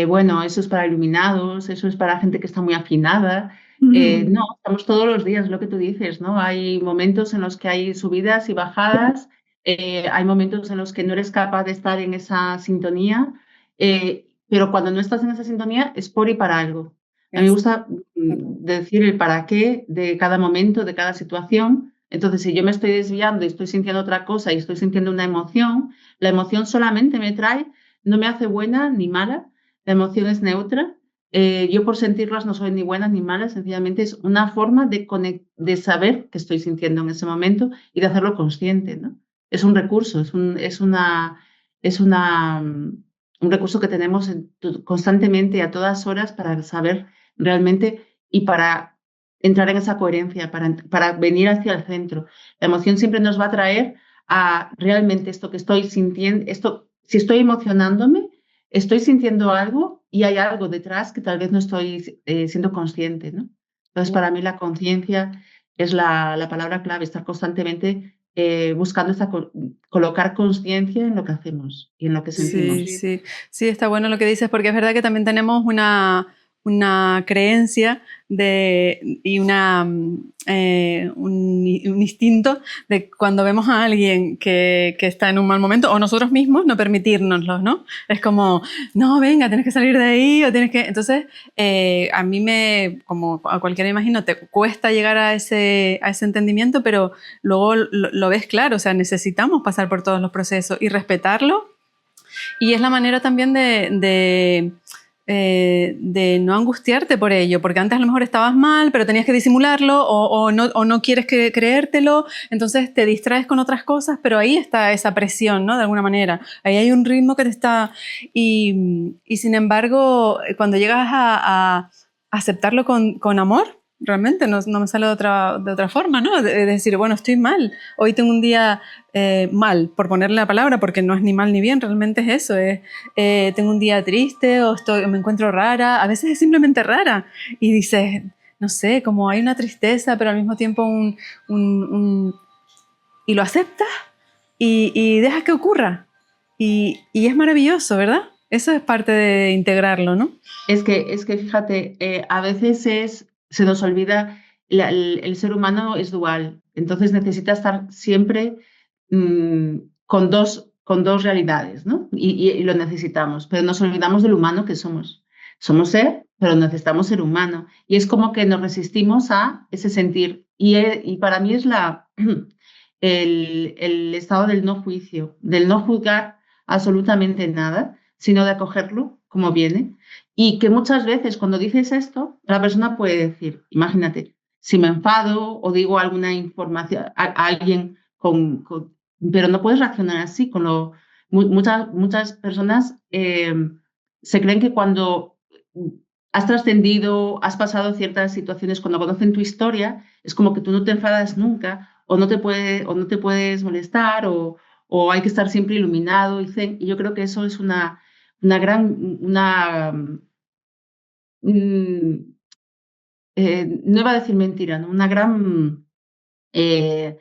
Speaker 2: bueno, eso es para iluminados, eso es para gente que está muy afinada, no, estamos todos los días, lo que tú dices, ¿no? Hay momentos en los que hay subidas y bajadas, hay momentos en los que no eres capaz de estar en esa sintonía, pero cuando no estás en esa sintonía es por y para algo. A mí me gusta decir el para qué de cada momento, de cada situación. Entonces, si yo me estoy desviando y estoy sintiendo otra cosa y estoy sintiendo una emoción, la emoción solamente me trae, no me hace buena ni mala, la emoción es neutra. Yo por sentirlas no soy ni buena ni mala, sencillamente es una forma de saber qué estoy sintiendo en ese momento y de hacerlo consciente, ¿no? Es un recurso, un recurso que tenemos constantemente a todas horas para saber realmente y para entrar en esa coherencia, para venir hacia el centro. La emoción siempre nos va a traer a realmente esto que estoy sintiendo, si estoy emocionándome, estoy sintiendo algo y hay algo detrás que tal vez no estoy siendo consciente, ¿no? Entonces, para mí la conciencia es la palabra clave, estar constantemente buscando colocar conciencia en lo que hacemos y en lo que sentimos.
Speaker 1: Sí, está bueno lo que dices, porque es verdad que también tenemos una creencia y un instinto de cuando vemos a alguien que está en un mal momento, o nosotros mismos, no permitírnoslo, ¿no? Es como, no, venga, tienes que salir de ahí, o tienes que... Entonces, a mí como a cualquiera imagino, te cuesta llegar a ese entendimiento, pero luego lo ves claro, o sea, necesitamos pasar por todos los procesos y respetarlo. Y es la manera también de no angustiarte por ello, porque antes a lo mejor estabas mal, pero tenías que disimularlo o no quieres creértelo, entonces te distraes con otras cosas, pero ahí está esa presión, ¿no? De alguna manera. Ahí hay un ritmo que te está... Y sin embargo, cuando llegas a aceptarlo con amor, realmente no me sale de otra forma, ¿no? De decir, bueno, estoy mal, hoy tengo un día mal, por ponerle la palabra, porque no es ni mal ni bien, realmente es eso, tengo un día triste o me encuentro rara, a veces es simplemente rara y dices, no sé, como hay una tristeza, pero al mismo tiempo y lo aceptas y dejas que ocurra y es maravilloso, ¿verdad? Eso es parte de integrarlo, ¿no?
Speaker 2: Es que fíjate, a veces se nos olvida, el ser humano es dual, entonces necesita estar siempre con dos realidades, ¿no? Y lo necesitamos, pero nos olvidamos del humano que somos. Somos ser, pero necesitamos ser humano. Y es como que nos resistimos a ese sentir. Y para mí es el estado del no juicio, del no juzgar absolutamente nada, sino de acogerlo como viene. Y que muchas veces cuando dices esto, la persona puede decir, imagínate, si me enfado o digo alguna información a alguien pero no puedes reaccionar así. Muchas personas se creen que cuando has trascendido, has pasado ciertas situaciones, cuando conocen tu historia, es como que tú no te enfadas nunca o no te puedes molestar, o hay que estar siempre iluminado y zen. Y yo creo que eso es mm, no iba a decir mentira, ¿no? Una gran eh,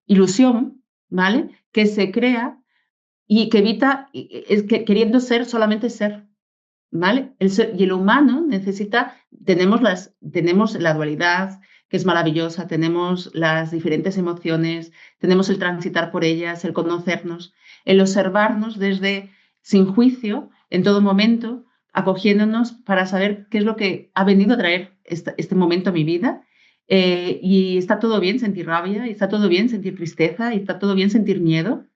Speaker 2: ilusión, ¿vale? Que se crea y que evita, es que queriendo ser, solamente ser, ¿vale? Y el humano tenemos la dualidad, que es maravillosa, tenemos las diferentes emociones, tenemos el transitar por ellas, el conocernos, el observarnos sin juicio, en todo momento, acogiéndonos para saber qué es lo que ha venido a traer este momento a mi vida. Y está todo bien sentir rabia, y está todo bien sentir tristeza, y está todo bien sentir miedo.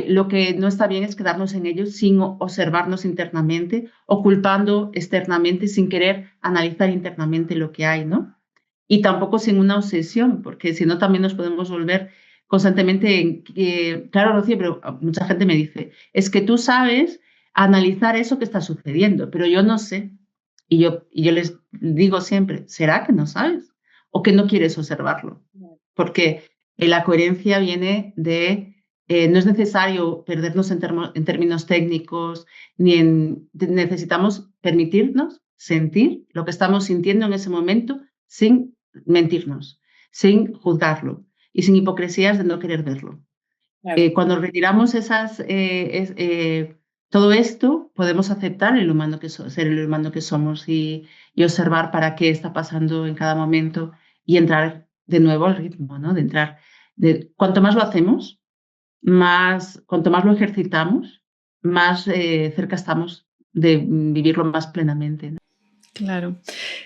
Speaker 2: Lo que no está bien es quedarnos en ellos sin observarnos internamente o culpando externamente sin querer analizar internamente lo que hay, ¿no? Y tampoco sin una obsesión, porque si no también nos podemos volver constantemente claro, Rocío, pero mucha gente me dice, es que tú sabes analizar eso que está sucediendo, pero yo no sé. Y yo les digo siempre, ¿será que no sabes? ¿O que no quieres observarlo? Porque la coherencia viene no es necesario perdernos en términos técnicos, necesitamos permitirnos sentir lo que estamos sintiendo en ese momento sin mentirnos, sin juzgarlo y sin hipocresías de no querer verlo.
Speaker 1: Claro.
Speaker 2: Cuando retiramos todo esto, podemos aceptar ser el humano que somos y observar para qué está pasando en cada momento y entrar de nuevo al ritmo, ¿no? Cuanto más lo hacemos, cuanto más lo ejercitamos, más cerca estamos de vivirlo más plenamente, ¿no?
Speaker 1: Claro.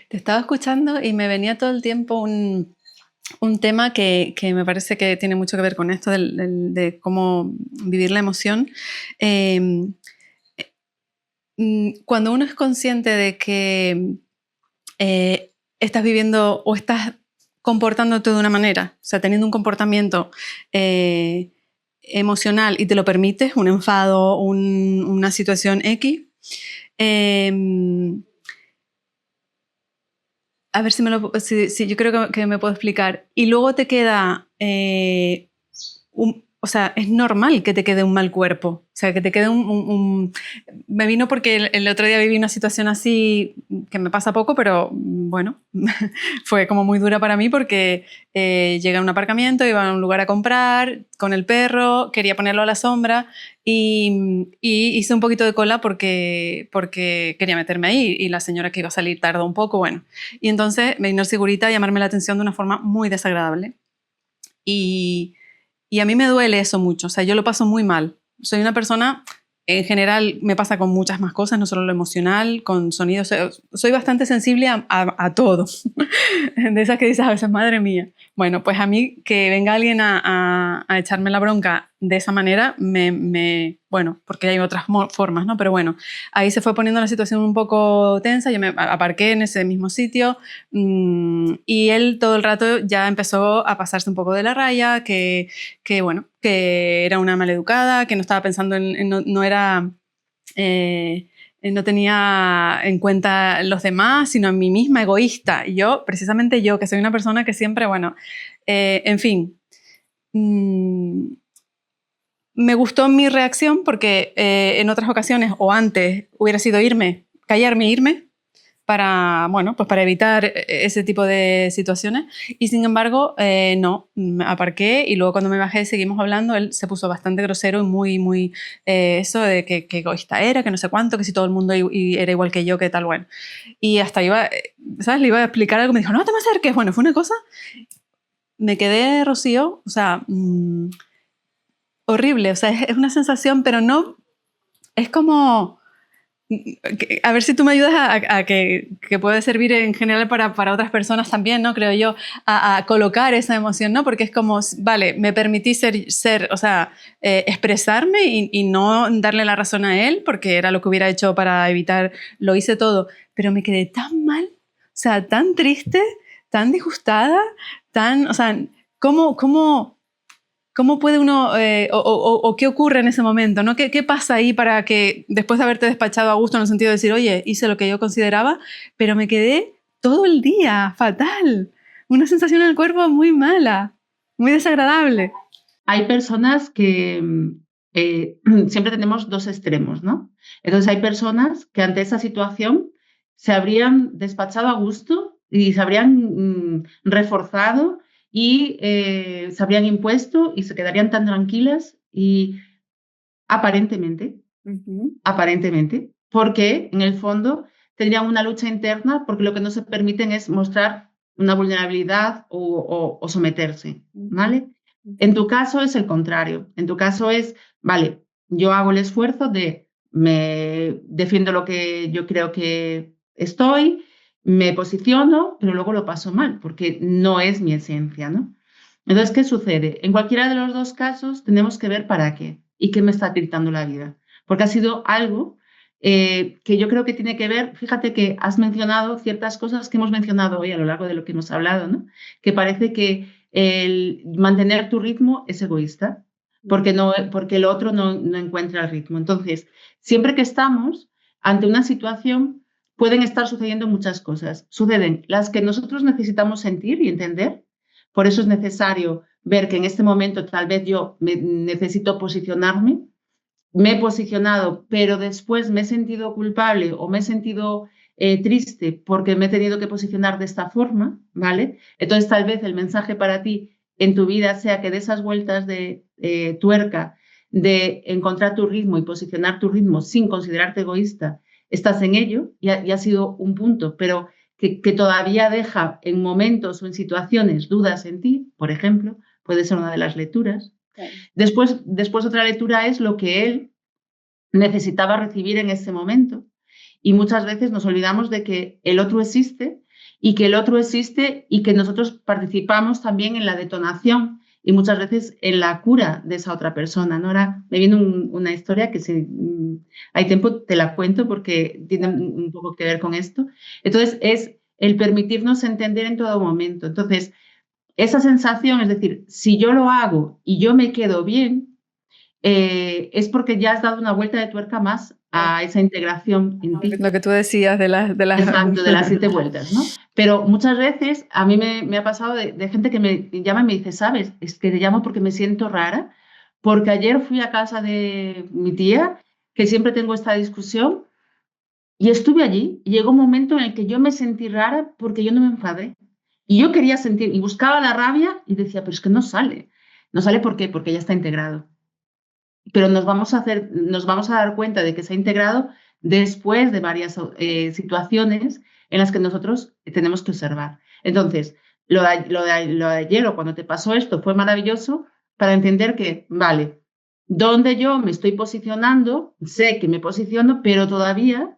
Speaker 1: Te estaba escuchando y me venía todo el tiempo un tema que me parece que tiene mucho que ver con esto de cómo vivir la emoción. Cuando uno es consciente de que estás viviendo o estás comportándote de una manera, o sea, teniendo un comportamiento emocional y te lo permites, un enfado, una situación X, a ver si yo creo que me puedo explicar. Y luego te queda o sea, es normal que te quede un mal cuerpo. O sea, que te quede Me vino porque el otro día viví una situación así que me pasa poco, pero bueno, fue como muy dura para mí porque llegué a un aparcamiento, iba a un lugar a comprar con el perro, quería ponerlo a la sombra y hice un poquito de cola porque quería meterme ahí y la señora que iba a salir tardó un poco, bueno. Y entonces me vino el segurita a llamarme la atención de una forma muy desagradable. Y a mí me duele eso mucho, o sea, yo lo paso muy mal. Soy una persona, en general me pasa con muchas más cosas, no solo lo emocional, con sonidos. Soy bastante sensible a todo. De esas que dices a veces, madre mía. Bueno, pues a mí que venga alguien a echarme la bronca de esa manera, bueno, porque hay otras formas, ¿no? Pero bueno, ahí se fue poniendo la situación un poco tensa, yo me aparqué en ese mismo sitio y él todo el rato ya empezó a pasarse un poco de la raya, bueno, que era una maleducada, que no estaba pensando no era... no tenía en cuenta los demás, sino en mí misma, egoísta. Y precisamente yo, que soy una persona que siempre, bueno, en fin, me gustó mi reacción porque en otras ocasiones o antes hubiera sido callarme e irme para, bueno, pues para evitar ese tipo de situaciones y sin embargo no, me aparqué y luego cuando me bajé seguimos hablando, él se puso bastante grosero y muy eso de que egoísta era, que no sé cuánto, que si todo el mundo era igual que yo, que tal, bueno. Y hasta iba, ¿sabes? Le iba a explicar algo, me dijo, no te me acerques, bueno, fue una cosa, me quedé, Rocío, o sea, horrible, o sea, es una sensación, pero no, es como... A ver si tú me ayudas a que puede servir en general para otras personas también, ¿no? Creo yo, a colocar esa emoción, ¿no? Porque es como, vale, me permití ser o sea, expresarme y no darle la razón a él, porque era lo que hubiera hecho para evitar, lo hice todo, pero me quedé tan mal, o sea, tan triste, tan disgustada, o sea, ¿cómo puede uno, o qué ocurre en ese momento, ¿no? ¿Qué pasa ahí para que después de haberte despachado a gusto en el sentido de decir, oye, hice lo que yo consideraba, pero me quedé todo el día fatal? una sensación en el cuerpo muy mala, muy desagradable.
Speaker 2: Hay personas que siempre tenemos dos extremos, ¿no? Entonces hay personas que ante esa situación se habrían despachado a gusto y se habrían reforzado y se habrían impuesto y se quedarían tan tranquilas y aparentemente, aparentemente, porque en el fondo tendrían una lucha interna porque lo que no se permiten es mostrar una vulnerabilidad o someterse, ¿vale? En tu caso es el contrario. En tu caso es, vale, yo hago el esfuerzo de, me defiendo lo que yo creo que estoy, me posiciono, pero luego lo paso mal, porque no es mi esencia, ¿no? Entonces, ¿qué sucede? En cualquiera de los dos casos tenemos que ver para qué y qué me está gritando la vida, porque ha sido algo que yo creo que tiene que ver, fíjate que has mencionado ciertas cosas que hemos mencionado hoy a lo largo de lo que hemos hablado, ¿no? Que parece que el mantener tu ritmo es egoísta, porque el otro no encuentra el ritmo. Entonces, siempre que estamos ante una situación, pueden estar sucediendo muchas cosas. Suceden las que nosotros necesitamos sentir y entender. Por eso es necesario ver que en este momento tal vez yo necesito posicionarme. Me he posicionado, pero después me he sentido culpable o me he sentido triste porque me he tenido que posicionar de esta forma, ¿vale? Entonces tal vez el mensaje para ti en tu vida sea que de esas vueltas de tuerca, de encontrar tu ritmo y posicionar tu ritmo sin considerarte egoísta, estás en ello y ha sido un punto, pero que todavía deja en momentos o en situaciones dudas en ti, por ejemplo, puede ser una de las lecturas. Después otra lectura es lo que él necesitaba recibir en ese momento. Y muchas veces nos olvidamos de que el otro existe y que el otro existe y que nosotros participamos también en la detonación y muchas veces en la cura de esa otra persona, ¿no? Ahora me viene una historia que si hay tiempo te la cuento porque tiene un poco que ver con esto. Entonces es el permitirnos entender en todo momento. Entonces, esa sensación, es decir, si yo lo hago y yo me quedo bien, es porque ya has dado una vuelta de tuerca más a esa integración en ti.
Speaker 1: Lo que tú decías de las...
Speaker 2: Exacto, de las 7 vueltas, ¿no? Pero muchas veces a mí me ha pasado de gente que me llama y me dice, ¿sabes? Es que te llamo porque me siento rara, porque ayer fui a casa de mi tía, que siempre tengo esta discusión, y estuve allí, y llegó un momento en el que yo me sentí rara porque yo no me enfadé. Y yo quería sentir, y buscaba la rabia y decía, pero es que no sale. No sale ¿por qué? Porque ya está integrado. Pero nos vamos a dar cuenta de que se ha integrado después de varias situaciones en las que nosotros tenemos que observar. Entonces, lo de ayer o cuando te pasó esto fue maravilloso para entender que, vale, donde yo me estoy posicionando, sé que me posiciono, pero todavía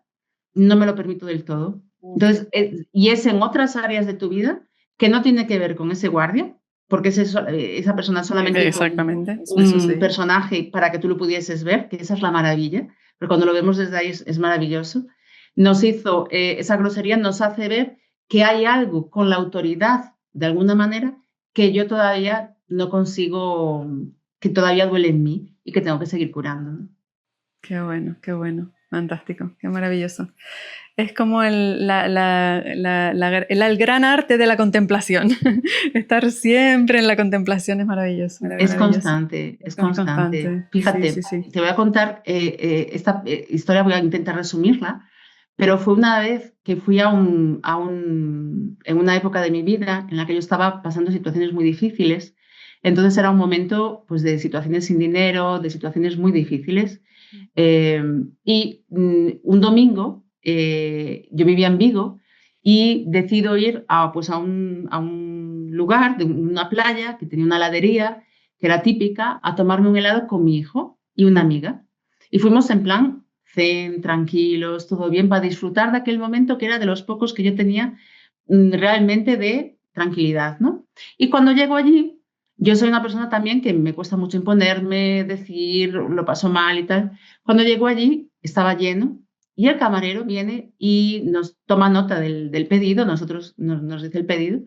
Speaker 2: no me lo permito del todo. Entonces, y es en otras áreas de tu vida que no tiene que ver con ese guardia, porque esa persona solamente fue un personaje para que tú lo pudieses ver, que esa es la maravilla, pero cuando lo vemos desde ahí es maravilloso. Nos hizo, esa grosería nos hace ver que hay algo con la autoridad, de alguna manera, que yo todavía no consigo, que todavía duele en mí y que tengo que seguir curando, ¿no?
Speaker 1: Qué bueno, fantástico, qué maravilloso. Es como el gran arte de la contemplación. Estar siempre en la contemplación es maravilloso.
Speaker 2: Es constante, es constante. Fíjate, sí. Te voy a contar esta historia, voy a intentar resumirla, pero fue una vez que fui en una época de mi vida en la que yo estaba pasando situaciones muy difíciles. Entonces era un momento pues, de situaciones sin dinero, de situaciones muy difíciles. Y un domingo, yo vivía en Vigo y decido ir a un lugar, de una playa que tenía una heladería, que era típica, a tomarme un helado con mi hijo y una amiga. Y fuimos en plan zen, tranquilos, todo bien, para disfrutar de aquel momento que era de los pocos que yo tenía realmente de tranquilidad, ¿no? Y cuando llego allí, yo soy una persona también que me cuesta mucho imponerme, decir, lo paso mal y tal. Cuando llego allí, estaba lleno y el camarero viene y nos toma nota del pedido, nos dice el pedido,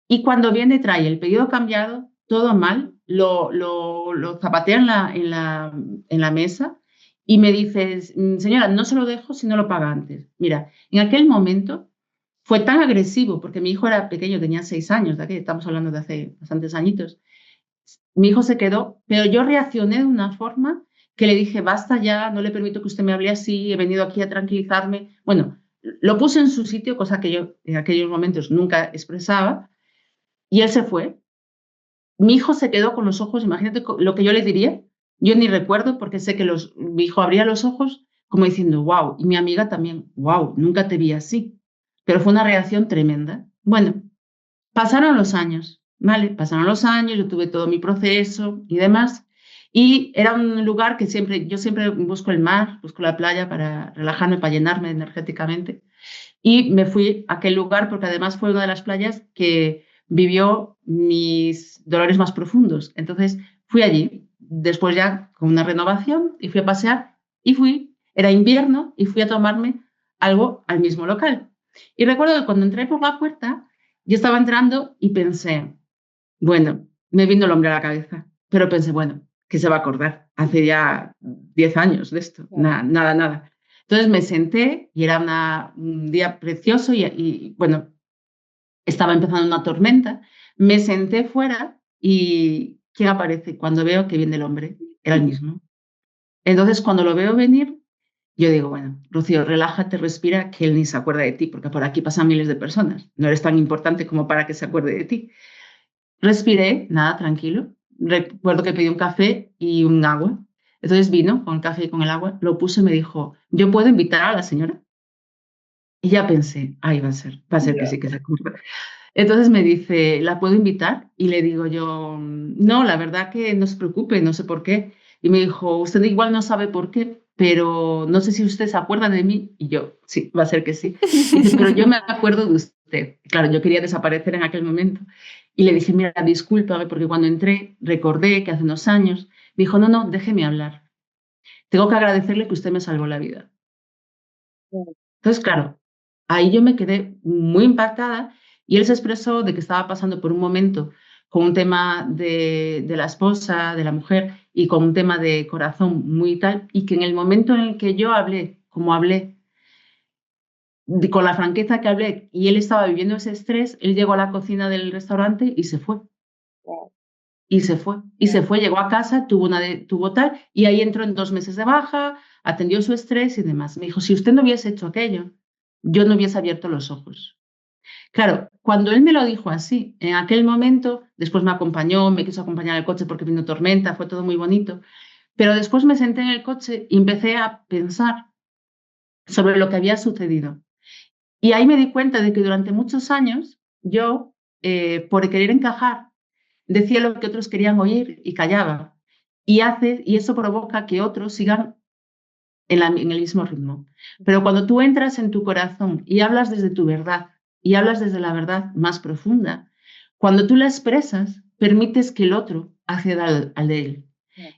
Speaker 2: y cuando viene trae el pedido cambiado, todo mal, lo zapatea en la mesa y me dice, señora, no se lo dejo si no lo paga antes. Mira, en aquel momento fue tan agresivo, porque mi hijo era pequeño, tenía 6 años, de aquí estamos hablando de hace bastantes añitos. Mi hijo se quedó, pero yo reaccioné de una forma que le dije, basta ya, no le permito que usted me hable así, he venido aquí a tranquilizarme. Bueno, lo puse en su sitio, cosa que yo en aquellos momentos nunca expresaba, y él se fue. Mi hijo se quedó con los ojos, imagínate lo que yo le diría. Yo ni recuerdo porque sé que mi hijo abría los ojos como diciendo, wow, y mi amiga también, wow, nunca te vi así. Pero fue una reacción tremenda. Bueno, pasaron los años, ¿vale? Pasaron los años, yo tuve todo mi proceso y demás. Y era un lugar que yo siempre busco el mar, busco la playa para relajarme, para llenarme energéticamente. Y me fui a aquel lugar porque además fue una de las playas que vivió mis dolores más profundos. Entonces fui allí, después ya con una renovación, y fui a pasear era invierno, y fui a tomarme algo al mismo local. Y recuerdo que cuando entré por la puerta, yo estaba entrando y pensé, bueno, me vino el hombre a la cabeza, pero pensé, bueno, ¿qué se va a acordar? Hace ya 10 años de esto, nada, nada. Entonces me senté y era un día precioso bueno, estaba empezando una tormenta. Me senté fuera y ¿quién aparece? Cuando veo que viene el hombre, era el mismo. Entonces cuando lo veo venir, yo digo, bueno, Rocío, relájate, respira, que él ni se acuerda de ti, porque por aquí pasan miles de personas. No eres tan importante como para que se acuerde de ti. Respiré, nada, tranquilo. Recuerdo que pedí un café y un agua. Entonces vino con el café y con el agua, lo puse y me dijo, ¿yo puedo invitar a la señora? Y ya pensé, ahí va a ser que sí que se acuerda. Entonces me dice, ¿la puedo invitar? Y le digo yo, no, la verdad que no se preocupe, no sé por qué. Y me dijo, usted igual no sabe por qué, pero no sé si usted se acuerda de mí. Y yo, sí, va a ser que sí. Y dice, pero yo me acuerdo de usted. Claro, yo quería desaparecer en aquel momento. Y le dije, mira, discúlpame, porque cuando entré recordé que hace unos años. Me dijo, no, no, déjeme hablar. Tengo que agradecerle que usted me salvó la vida. Entonces, claro, ahí yo me quedé muy impactada, y él se expresó de que estaba pasando por un momento con un tema de la esposa, de la mujer, y con un tema de corazón muy tal, y que en el momento en el que yo hablé, como hablé, con la franqueza que hablé, y él estaba viviendo ese estrés, él llegó a la cocina del restaurante y se fue. Y se fue, llegó a casa, tuvo tal, y ahí entró en 2 meses de baja, atendió su estrés y demás. Me dijo, si usted no hubiese hecho aquello, yo no hubiese abierto los ojos. Claro, cuando él me lo dijo así, en aquel momento, después me acompañó, me quiso acompañar al coche porque vino tormenta, fue todo muy bonito, pero después me senté en el coche y empecé a pensar sobre lo que había sucedido. Y ahí me di cuenta de que durante muchos años yo, por querer encajar, decía lo que otros querían oír y callaba. Y eso provoca que otros sigan en el mismo ritmo. Pero cuando tú entras en tu corazón y hablas desde tu verdad, y hablas desde la verdad más profunda, cuando tú la expresas, permites que el otro acceda al de él.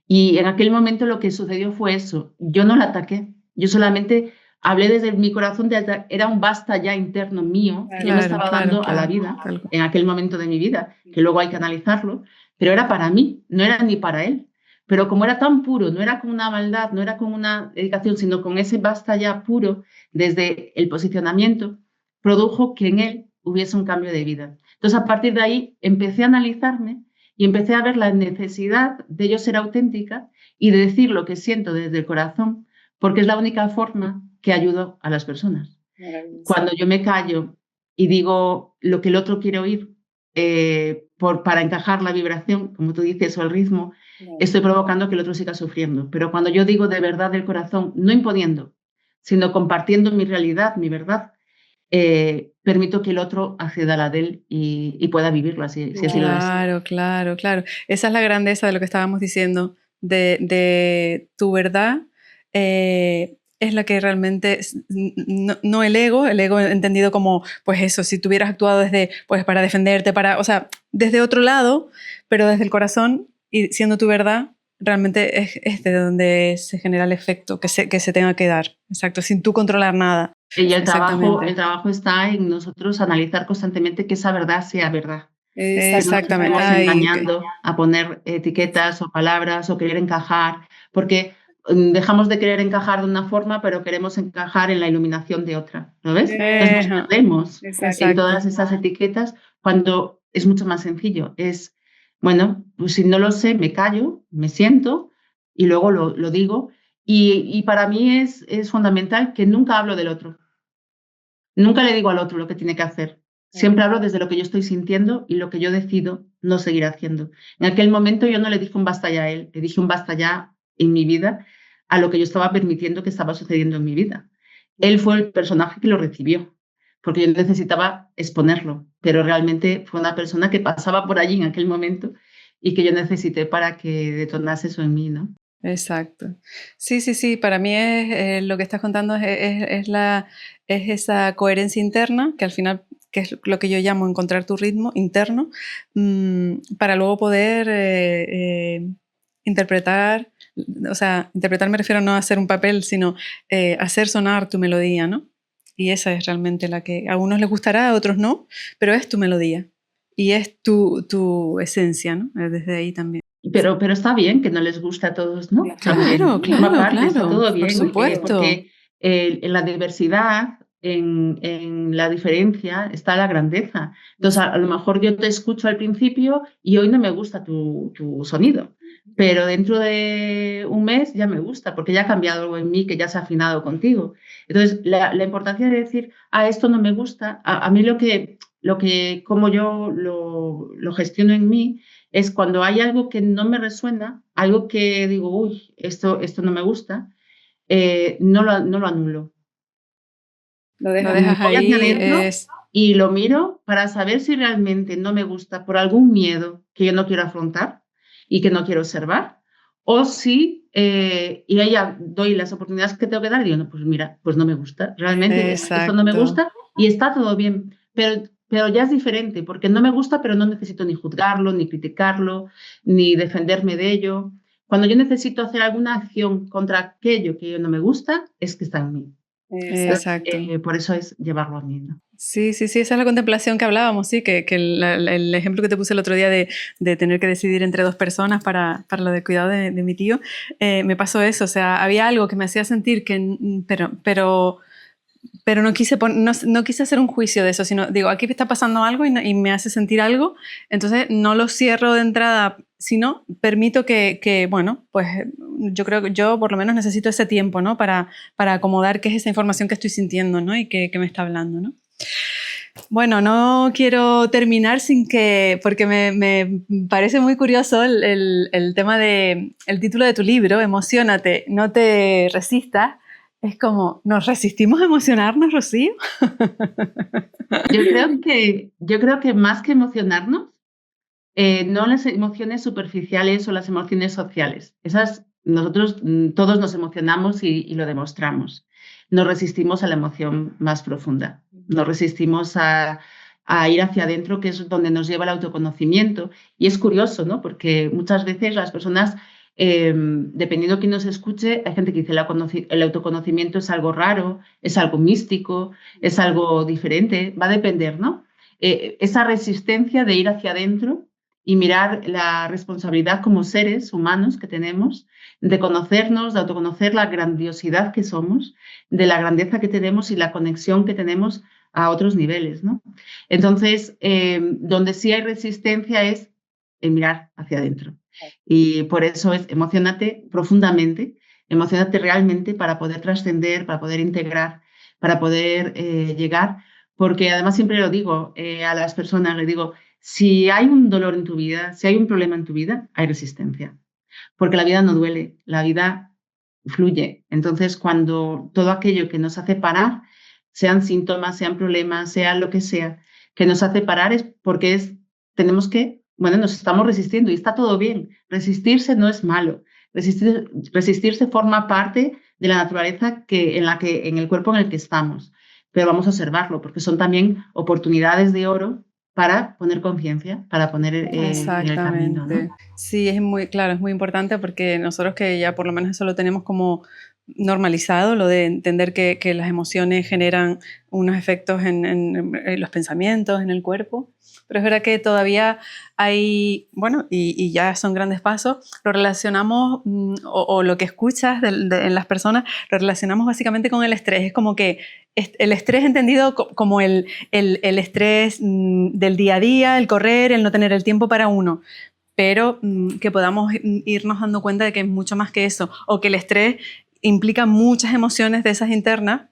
Speaker 2: Y en aquel momento lo que sucedió fue eso. Yo no la ataqué, yo solamente hablé desde mi corazón, era un basta ya interno mío que yo me estaba dando a la vida en aquel momento de mi vida, que luego hay que analizarlo, pero era para mí, no era ni para él. Pero como era tan puro, no era con una maldad, no era con una dedicación, sino con ese basta ya puro desde el posicionamiento, produjo que en él hubiese un cambio de vida. Entonces, a partir de ahí, empecé a analizarme y empecé a ver la necesidad de yo ser auténtica y de decir lo que siento desde el corazón, porque es la única forma que ayudo a las personas. Cuando yo me callo y digo lo que el otro quiere oír, para encajar la vibración, como tú dices, o el ritmo, estoy provocando que el otro siga sufriendo. Pero cuando yo digo de verdad del corazón, no imponiendo, sino compartiendo mi realidad, mi verdad, permito que el otro acceda a la de él y pueda vivirlo si así lo desea.
Speaker 1: Claro. Esa es la grandeza de lo que estábamos diciendo, de tu verdad. Es la que realmente, no el ego entendido como, pues eso, si tú hubieras actuado desde, pues para defenderte, o sea, desde otro lado, pero desde el corazón y siendo tu verdad, realmente es de donde se genera el efecto que se tenga que dar, exacto, sin tú controlar nada.
Speaker 2: Y el trabajo está en nosotros analizar constantemente que esa verdad sea verdad.
Speaker 1: Exactamente.
Speaker 2: Que no nos estemos engañando a poner etiquetas o palabras o querer encajar, porque dejamos de querer encajar de una forma, pero queremos encajar en la iluminación de otra, ¿lo ves? Entonces nos perdemos en todas esas etiquetas cuando es mucho más sencillo. Es, bueno, pues si no lo sé, me callo, me siento y luego lo digo. Y para mí es fundamental que nunca hablo del otro. Nunca le digo al otro lo que tiene que hacer. Siempre hablo desde lo que yo estoy sintiendo y lo que yo decido no seguir haciendo. En aquel momento yo no le dije un basta ya a él, le dije un basta ya en mi vida a lo que yo estaba permitiendo que estaba sucediendo en mi vida. Él fue el personaje que lo recibió, porque yo necesitaba exponerlo, pero realmente fue una persona que pasaba por allí en aquel momento y que yo necesité para que detonase eso en mí, ¿no?
Speaker 1: Exacto. Sí, sí, sí. Para mí es lo que estás contando es esa coherencia interna, que al final, que es lo que yo llamo encontrar tu ritmo interno, para luego poder interpretar, o sea, interpretar me refiero no a hacer un papel, sino hacer sonar tu melodía, ¿no? Y esa es realmente la que a unos les gustará, a otros no, pero es tu melodía y es tu esencia, ¿no? Desde ahí también.
Speaker 2: Pero está bien que no les guste a todos, ¿no?
Speaker 1: Claro,
Speaker 2: También, forma parte,
Speaker 1: claro,
Speaker 2: está todo bien,
Speaker 1: por supuesto.
Speaker 2: porque en la diversidad, en la diferencia, está la grandeza. Entonces, a lo mejor yo te escucho al principio y hoy no me gusta tu sonido, pero dentro de un mes ya me gusta, porque ya ha cambiado algo en mí, que ya se ha afinado contigo. Entonces, la importancia de decir, esto no me gusta, a mí como yo lo gestiono en mí, es cuando hay algo que no me resuena, algo que digo, uy, esto no me gusta, no lo anulo.
Speaker 1: Lo dejas
Speaker 2: Voy hacia adentro
Speaker 1: ahí,
Speaker 2: y lo miro para saber si realmente no me gusta por algún miedo que yo no quiero afrontar y que no quiero observar, o si, y ahí ya doy las oportunidades que tengo que dar y digo, no, pues mira, pues no me gusta, realmente esto no me gusta y está todo bien, pero ya es diferente, porque no me gusta, pero no necesito ni juzgarlo, ni criticarlo, ni defenderme de ello. Cuando yo necesito hacer alguna acción contra aquello que no me gusta, es que está en mí.
Speaker 1: Exacto.
Speaker 2: Por eso es llevarlo a mí, ¿no?
Speaker 1: Sí, sí, sí, esa es la contemplación que hablábamos, sí, que el ejemplo que te puse el otro día de tener que decidir entre dos personas para lo del cuidado de mi tío, me pasó eso, o sea, había algo que me hacía sentir que, pero no quise, no quise hacer un juicio de eso, sino digo, aquí me está pasando algo y me hace sentir algo, entonces no lo cierro de entrada, sino permito que, bueno, pues yo creo que yo por lo menos necesito ese tiempo, ¿no? Para acomodar qué es esa información que estoy sintiendo, ¿no? Y que me está hablando, ¿no? Bueno, no quiero terminar sin que, porque me parece muy curioso el tema el título de tu libro, Emociónate, no te resistas. Es como, ¿nos resistimos a emocionarnos, Rocío?
Speaker 2: Yo creo que más que emocionarnos, no las emociones superficiales o las emociones sociales. Nosotros todos nos emocionamos y lo demostramos. Nos resistimos a la emoción más profunda. Nos resistimos a ir hacia adentro, que es donde nos lleva el autoconocimiento. Y es curioso, ¿no? Porque muchas veces las personas, dependiendo de quién nos escuche, hay gente que dice el autoconocimiento es algo raro, es algo místico, es algo diferente. Va a depender, ¿no? Esa resistencia de ir hacia adentro y mirar la responsabilidad como seres humanos que tenemos, de conocernos, de autoconocer la grandiosidad que somos, de la grandeza que tenemos y la conexión que tenemos a otros niveles, ¿no? Entonces, donde sí hay resistencia es en mirar hacia adentro. Y por eso es emocionate profundamente, emocionate realmente para poder trascender, para poder integrar, para poder llegar, porque además siempre lo digo a las personas, les digo, si hay un dolor en tu vida, si hay un problema en tu vida, hay resistencia, porque la vida no duele, la vida fluye. Entonces, cuando todo aquello que nos hace parar, sean síntomas, sean problemas, sea lo que sea, que nos hace parar es porque tenemos que, bueno, nos estamos resistiendo y está todo bien. Resistirse no es malo. Resistirse forma parte de la naturaleza en el cuerpo en el que estamos. Pero vamos a observarlo, porque son también oportunidades de oro para poner conciencia, para poner en el camino, ¿no?
Speaker 1: Sí, es muy, claro, es muy importante porque nosotros que ya por lo menos eso lo tenemos como normalizado lo de entender que las emociones generan unos efectos en los pensamientos, en el cuerpo, pero es verdad que todavía hay, bueno, y ya son grandes pasos, lo relacionamos, o lo que escuchas en las personas, lo relacionamos básicamente con el estrés. Es como que el estrés entendido como el estrés del día a día, el correr, el no tener el tiempo para uno, pero que podamos irnos dando cuenta de que es mucho más que eso, o que el estrés implica muchas emociones de esas internas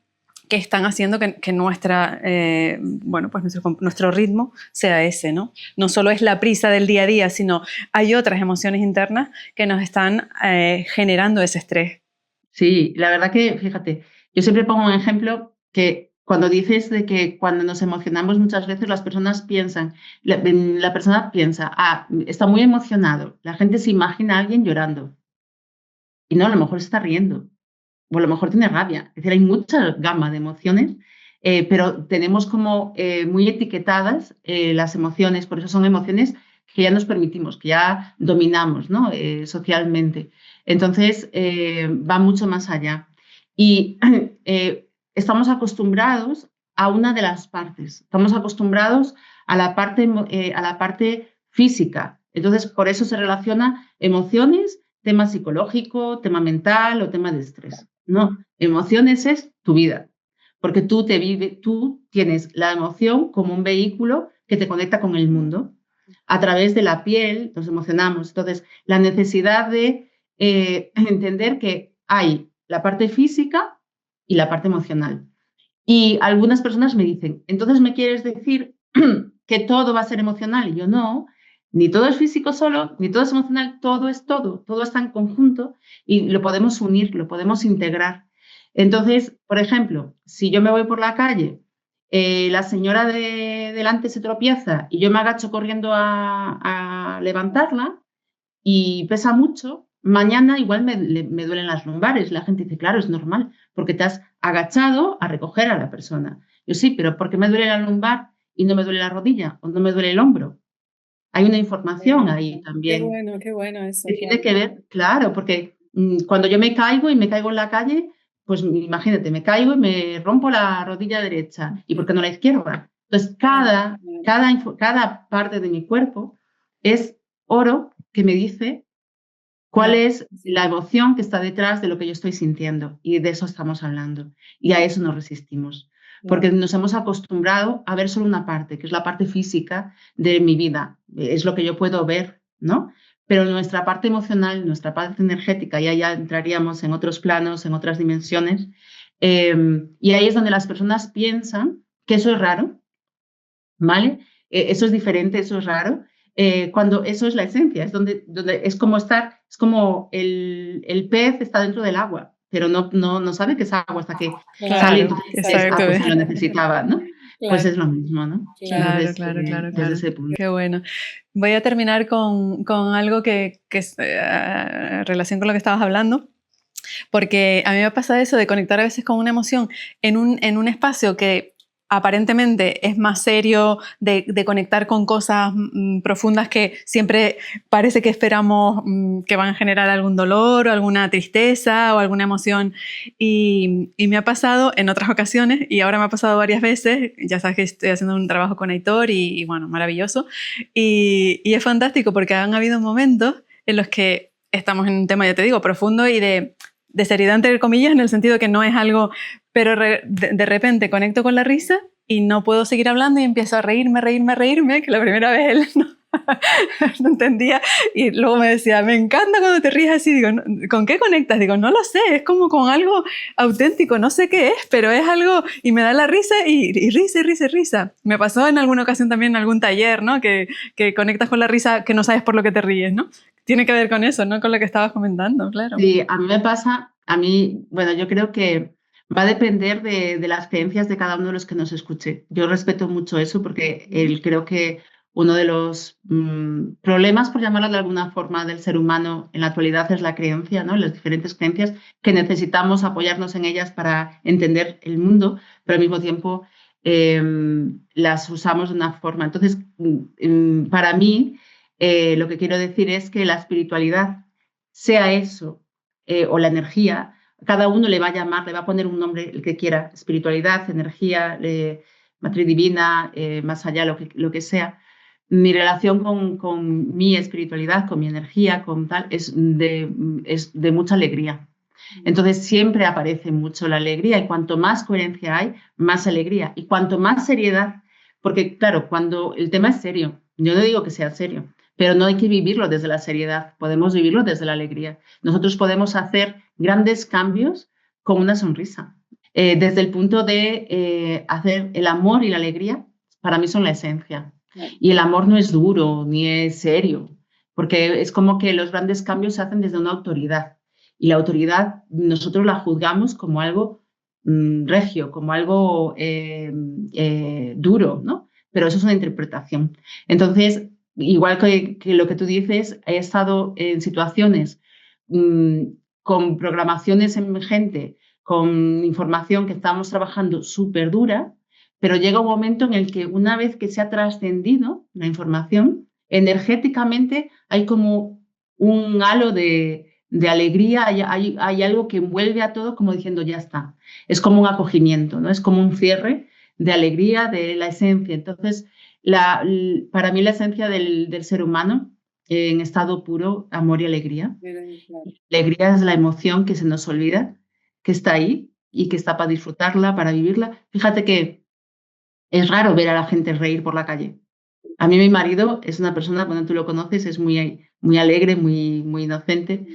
Speaker 1: que están haciendo que nuestra, bueno, pues nuestro ritmo sea ese, ¿no? No solo es la prisa del día a día, sino hay otras emociones internas que nos están generando ese estrés.
Speaker 2: Sí, la verdad que, fíjate, yo siempre pongo un ejemplo que cuando dices de que cuando nos emocionamos muchas veces las personas piensan, la persona piensa, está muy emocionado, la gente se imagina a alguien llorando y no, a lo mejor se está riendo o a lo mejor tiene rabia. Es decir, hay mucha gama de emociones, pero tenemos como muy etiquetadas las emociones, por eso son emociones que ya nos permitimos, que ya dominamos, ¿no? Socialmente. Entonces, va mucho más allá. Y estamos acostumbrados a una de las partes, estamos acostumbrados a la parte física. Entonces, por eso se relaciona emociones, tema psicológico, tema mental o tema de estrés. No, emociones es tu vida, porque tú tienes la emoción como un vehículo que te conecta con el mundo. A través de la piel nos emocionamos. Entonces, la necesidad de entender que hay la parte física y la parte emocional. Y algunas personas me dicen, entonces me quieres decir que todo va a ser emocional. Y yo no, ni todo es físico solo, ni todo es emocional, todo está en conjunto y lo podemos unir, lo podemos integrar. Entonces, por ejemplo, si yo me voy por la calle, la señora de delante se tropieza y yo me agacho corriendo a levantarla y pesa mucho, mañana igual me duelen las lumbares. La gente dice, claro, es normal, porque te has agachado a recoger a la persona. Yo sí, pero ¿por qué me duele la lumbar y no me duele la rodilla o no me duele el hombro? Hay una información ahí también.
Speaker 1: Qué bueno eso.
Speaker 2: Que tiene que ver, claro, porque cuando yo me caigo y me caigo en la calle, pues imagínate, me caigo y me rompo la rodilla derecha. ¿Y por qué no la izquierda? Entonces, cada parte de mi cuerpo es oro que me dice cuál es la emoción que está detrás de lo que yo estoy sintiendo. Y de eso estamos hablando. Y a eso nos resistimos. Porque nos hemos acostumbrado a ver solo una parte, que es la parte física de mi vida. Es lo que yo puedo ver, ¿no? Pero nuestra parte emocional, nuestra parte energética, y allá entraríamos en otros planos, en otras dimensiones. Y ahí es donde las personas piensan que eso es raro, ¿vale? Eso es diferente, eso es raro, cuando eso es la esencia, es donde es como es como el pez está dentro del agua, pero no sabe que es agua hasta que sale, entonces pues lo necesitaba, ¿no? Claro. Pues es lo mismo, ¿no?
Speaker 1: Claro,
Speaker 2: Entonces,
Speaker 1: claro.
Speaker 2: desde ese punto.
Speaker 1: Qué bueno. Voy a terminar con algo que es en relación con lo que estabas hablando, porque a mí me pasa eso de conectar a veces con una emoción en un espacio que aparentemente es más serio, de conectar con cosas profundas que siempre parece que esperamos que van a generar algún dolor o alguna tristeza o alguna emoción. Y me ha pasado en otras ocasiones, y ahora me ha pasado varias veces, ya sabes que estoy haciendo un trabajo con Aitor y bueno, maravilloso. Y es fantástico porque han habido momentos en los que estamos en un tema, ya te digo, profundo y de seriedad, entre comillas, en el sentido que no es algo, pero de repente conecto con la risa y no puedo seguir hablando y empiezo a reírme, que la primera vez él no entendía, y luego me decía, me encanta cuando te ríes así. Digo, ¿con qué conectas? Digo, no lo sé, es como con algo auténtico, no sé qué es, pero es algo, y me da la risa y risa. Me pasó en alguna ocasión también en algún taller, ¿no? Que conectas con la risa que no sabes por lo que te ríes, ¿no? Tiene que ver con eso, ¿no? Con lo que estabas comentando, claro.
Speaker 2: Sí, a mí me pasa, bueno, yo creo que va a depender de las creencias de cada uno de los que nos escuche. Yo respeto mucho eso porque creo que uno de los problemas, por llamarlo de alguna forma, del ser humano en la actualidad es la creencia, ¿no? Las diferentes creencias que necesitamos apoyarnos en ellas para entender el mundo, pero al mismo tiempo las usamos de una forma. Entonces, para mí, lo que quiero decir es que la espiritualidad sea eso, o la energía, cada uno le va a llamar, le va a poner un nombre el que quiera, espiritualidad, energía, matriz divina, más allá, lo que sea. Mi relación con mi espiritualidad, con mi energía, con tal, es de mucha alegría. Entonces siempre aparece mucho la alegría y cuanto más coherencia hay, más alegría. Y cuanto más seriedad, porque claro, cuando el tema es serio, yo no digo que sea serio, pero no hay que vivirlo desde la seriedad, podemos vivirlo desde la alegría. Nosotros podemos hacer grandes cambios con una sonrisa. Desde el punto de hacer el amor y la alegría, para mí son la esencia. Y el amor no es duro ni es serio, porque es como que los grandes cambios se hacen desde una autoridad. Y la autoridad nosotros la juzgamos como algo regio, como algo duro, ¿no? Pero eso es una interpretación. Entonces, igual que lo que tú dices, he estado en situaciones con programaciones en gente, con información que estábamos trabajando súper dura, pero llega un momento en el que una vez que se ha trascendido la información, energéticamente hay como un halo de alegría, hay algo que envuelve a todo como diciendo ya está. Es como un acogimiento, ¿no? Es como un cierre de alegría, de la esencia. Entonces, para mí la esencia del ser humano en estado puro, amor y alegría. Alegría es la emoción que se nos olvida, que está ahí y que está para disfrutarla, para vivirla. Fíjate que es raro ver a la gente reír por la calle. A mí mi marido es una persona, cuando tú lo conoces, es muy alegre, muy inocente.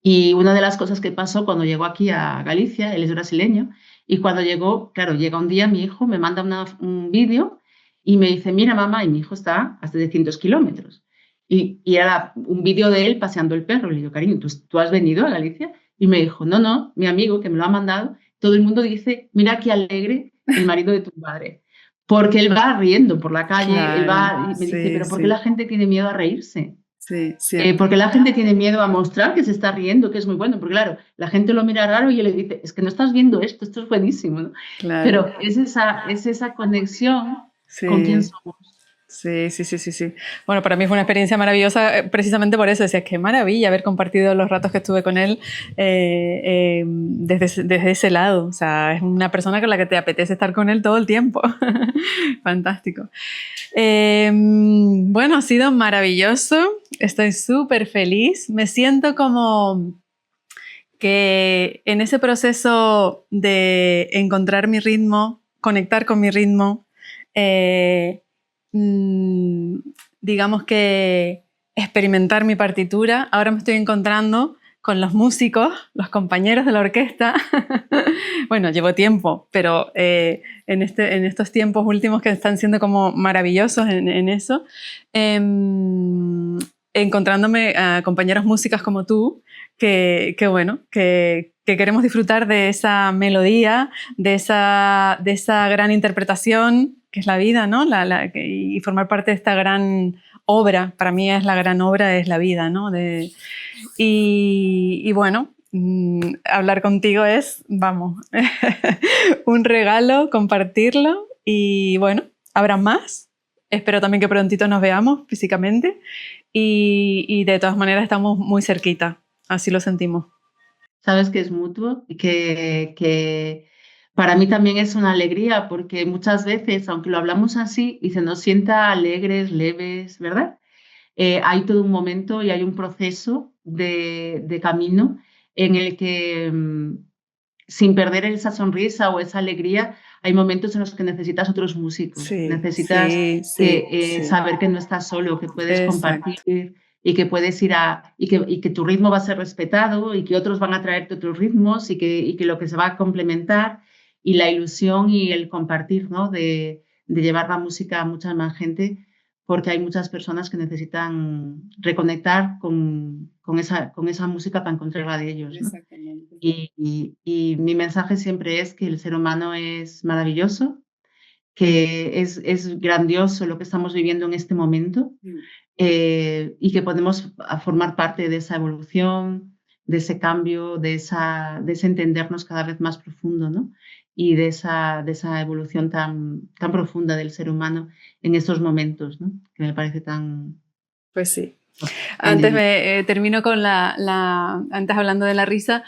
Speaker 2: Y una de las cosas que pasó cuando llegó aquí a Galicia, él es brasileño, y cuando llegó, claro, llega un día mi hijo, me manda un vídeo y me dice, mira mamá, y mi hijo está a 700 kilómetros. Y era un vídeo de él paseando el perro. Le digo, cariño, ¿tú has venido a Galicia? Y me dijo, no, mi amigo que me lo ha mandado, todo el mundo dice, mira qué alegre el marido de tu padre. Porque él va riendo por la calle, él
Speaker 1: Claro,
Speaker 2: va y me dice,
Speaker 1: sí,
Speaker 2: pero ¿por qué la
Speaker 1: sí,
Speaker 2: gente tiene miedo a reírse?
Speaker 1: sí, cierto.
Speaker 2: Porque la gente tiene miedo a mostrar que se está riendo, que es muy bueno, porque claro, la gente lo mira raro y él le dice, es que no estás viendo esto es buenísimo, ¿no?
Speaker 1: Claro,
Speaker 2: Pero es esa conexión con quién
Speaker 1: sí.
Speaker 2: somos.
Speaker 1: Sí, sí, sí, sí, sí. Bueno, para mí fue una experiencia maravillosa, precisamente por eso. Decía, qué maravilla haber compartido los ratos que estuve con él desde ese lado. O sea, es una persona con la que te apetece estar con él todo el tiempo. Fantástico. Bueno, ha sido maravilloso. Estoy súper feliz. Me siento como que en ese proceso de encontrar mi ritmo, conectar con mi ritmo, eh, mm, digamos que experimentar mi partitura. Ahora me estoy encontrando con los músicos, los compañeros de la orquesta. Bueno, llevo tiempo, pero en estos tiempos últimos que están siendo como maravillosos en eso, encontrándome a compañeros músicos como tú, bueno, que queremos disfrutar de esa melodía, de esa gran interpretación que es la vida, ¿no? Y formar parte de esta gran obra. Para mí es la gran obra, es la vida, ¿no? Y bueno, hablar contigo es, vamos, un regalo compartirlo y bueno, habrá más. Espero también que prontito nos veamos físicamente y de todas maneras estamos muy cerquita, así lo sentimos.
Speaker 2: Sabes que es mutuo y que para mí también es una alegría porque muchas veces, aunque lo hablamos así y se nos sienta alegres, leves, ¿verdad? Hay todo un momento y hay un proceso de camino en el que sin perder esa sonrisa o esa alegría, hay momentos en los que necesitas otros músicos,
Speaker 1: Sí,
Speaker 2: necesitas
Speaker 1: sí, sí, sí.
Speaker 2: saber que no estás solo, que puedes
Speaker 1: Exacto.
Speaker 2: compartir y que puedes ir y que tu ritmo va a ser respetado y que otros van a traerte otros ritmos y que lo que se va a complementar y la ilusión y el compartir, ¿no? De llevar la música a mucha más gente porque hay muchas personas que necesitan reconectar con esa música para encontrarla de ellos, ¿no?
Speaker 1: Exactamente.
Speaker 2: Y mi mensaje siempre es que el ser humano es maravilloso, que es grandioso lo que estamos viviendo en este momento y que podemos formar parte de esa evolución, de ese cambio, de ese entendernos cada vez más profundo, ¿no? Y de esa evolución tan profunda del ser humano en estos momentos, ¿no? Que me parece tan,
Speaker 1: Pues sí. Antes termino con antes hablando de la risa,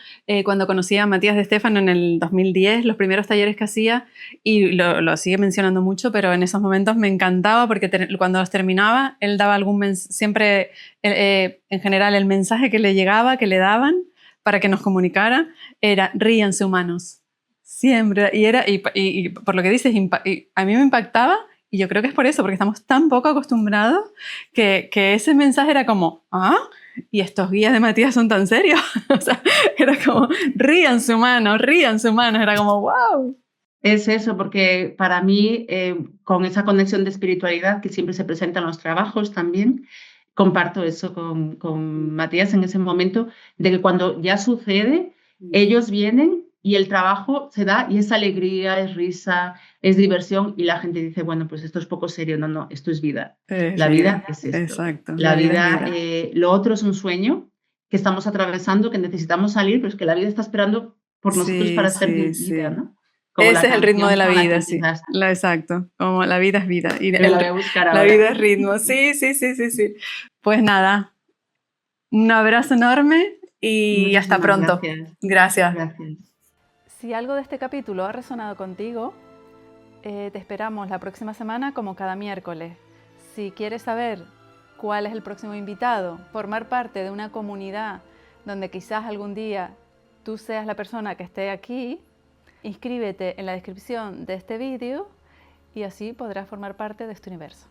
Speaker 1: cuando conocí a Matías de Stefano en el 2010, los primeros talleres que hacía, y lo sigue mencionando mucho, pero en esos momentos me encantaba porque cuando los terminaba, él daba siempre, en general, el mensaje que le llegaba, que le daban para que nos comunicara, era ríanse humanos. Siempre. Y por lo que dices, a mí me impactaba. Y yo creo que es por eso, porque estamos tan poco acostumbrados que ese mensaje era como, ¿ah? Y estos guías de Matías son tan serios. O sea, era como, ríanse humanos, ríanse humanos. Era como, wow.
Speaker 2: Es eso, porque para mí, con esa conexión de espiritualidad que siempre se presenta en los trabajos también, comparto eso con Matías en ese momento, de que cuando ya sucede, ellos vienen y el trabajo se da y es alegría, es risa, es diversión y la gente dice, bueno, pues esto es poco serio. No, no, esto es vida. La vida es esto.
Speaker 1: Exacto.
Speaker 2: La vida, lo otro es un sueño que estamos atravesando, que necesitamos salir, pero es que la vida está esperando por nosotros para ser vivida, ¿no?
Speaker 1: Como ese es el ritmo de la vida, sí. Exacto, como la vida es vida. Y
Speaker 2: la voy a buscar ahora.
Speaker 1: La vida es ritmo, sí. Pues nada, un abrazo enorme y hasta pronto. Gracias. Si algo de este capítulo ha resonado contigo, te esperamos la próxima semana como cada miércoles. Si quieres saber cuál es el próximo invitado, formar parte de una comunidad donde quizás algún día tú seas la persona que esté aquí, inscríbete en la descripción de este vídeo y así podrás formar parte de este universo.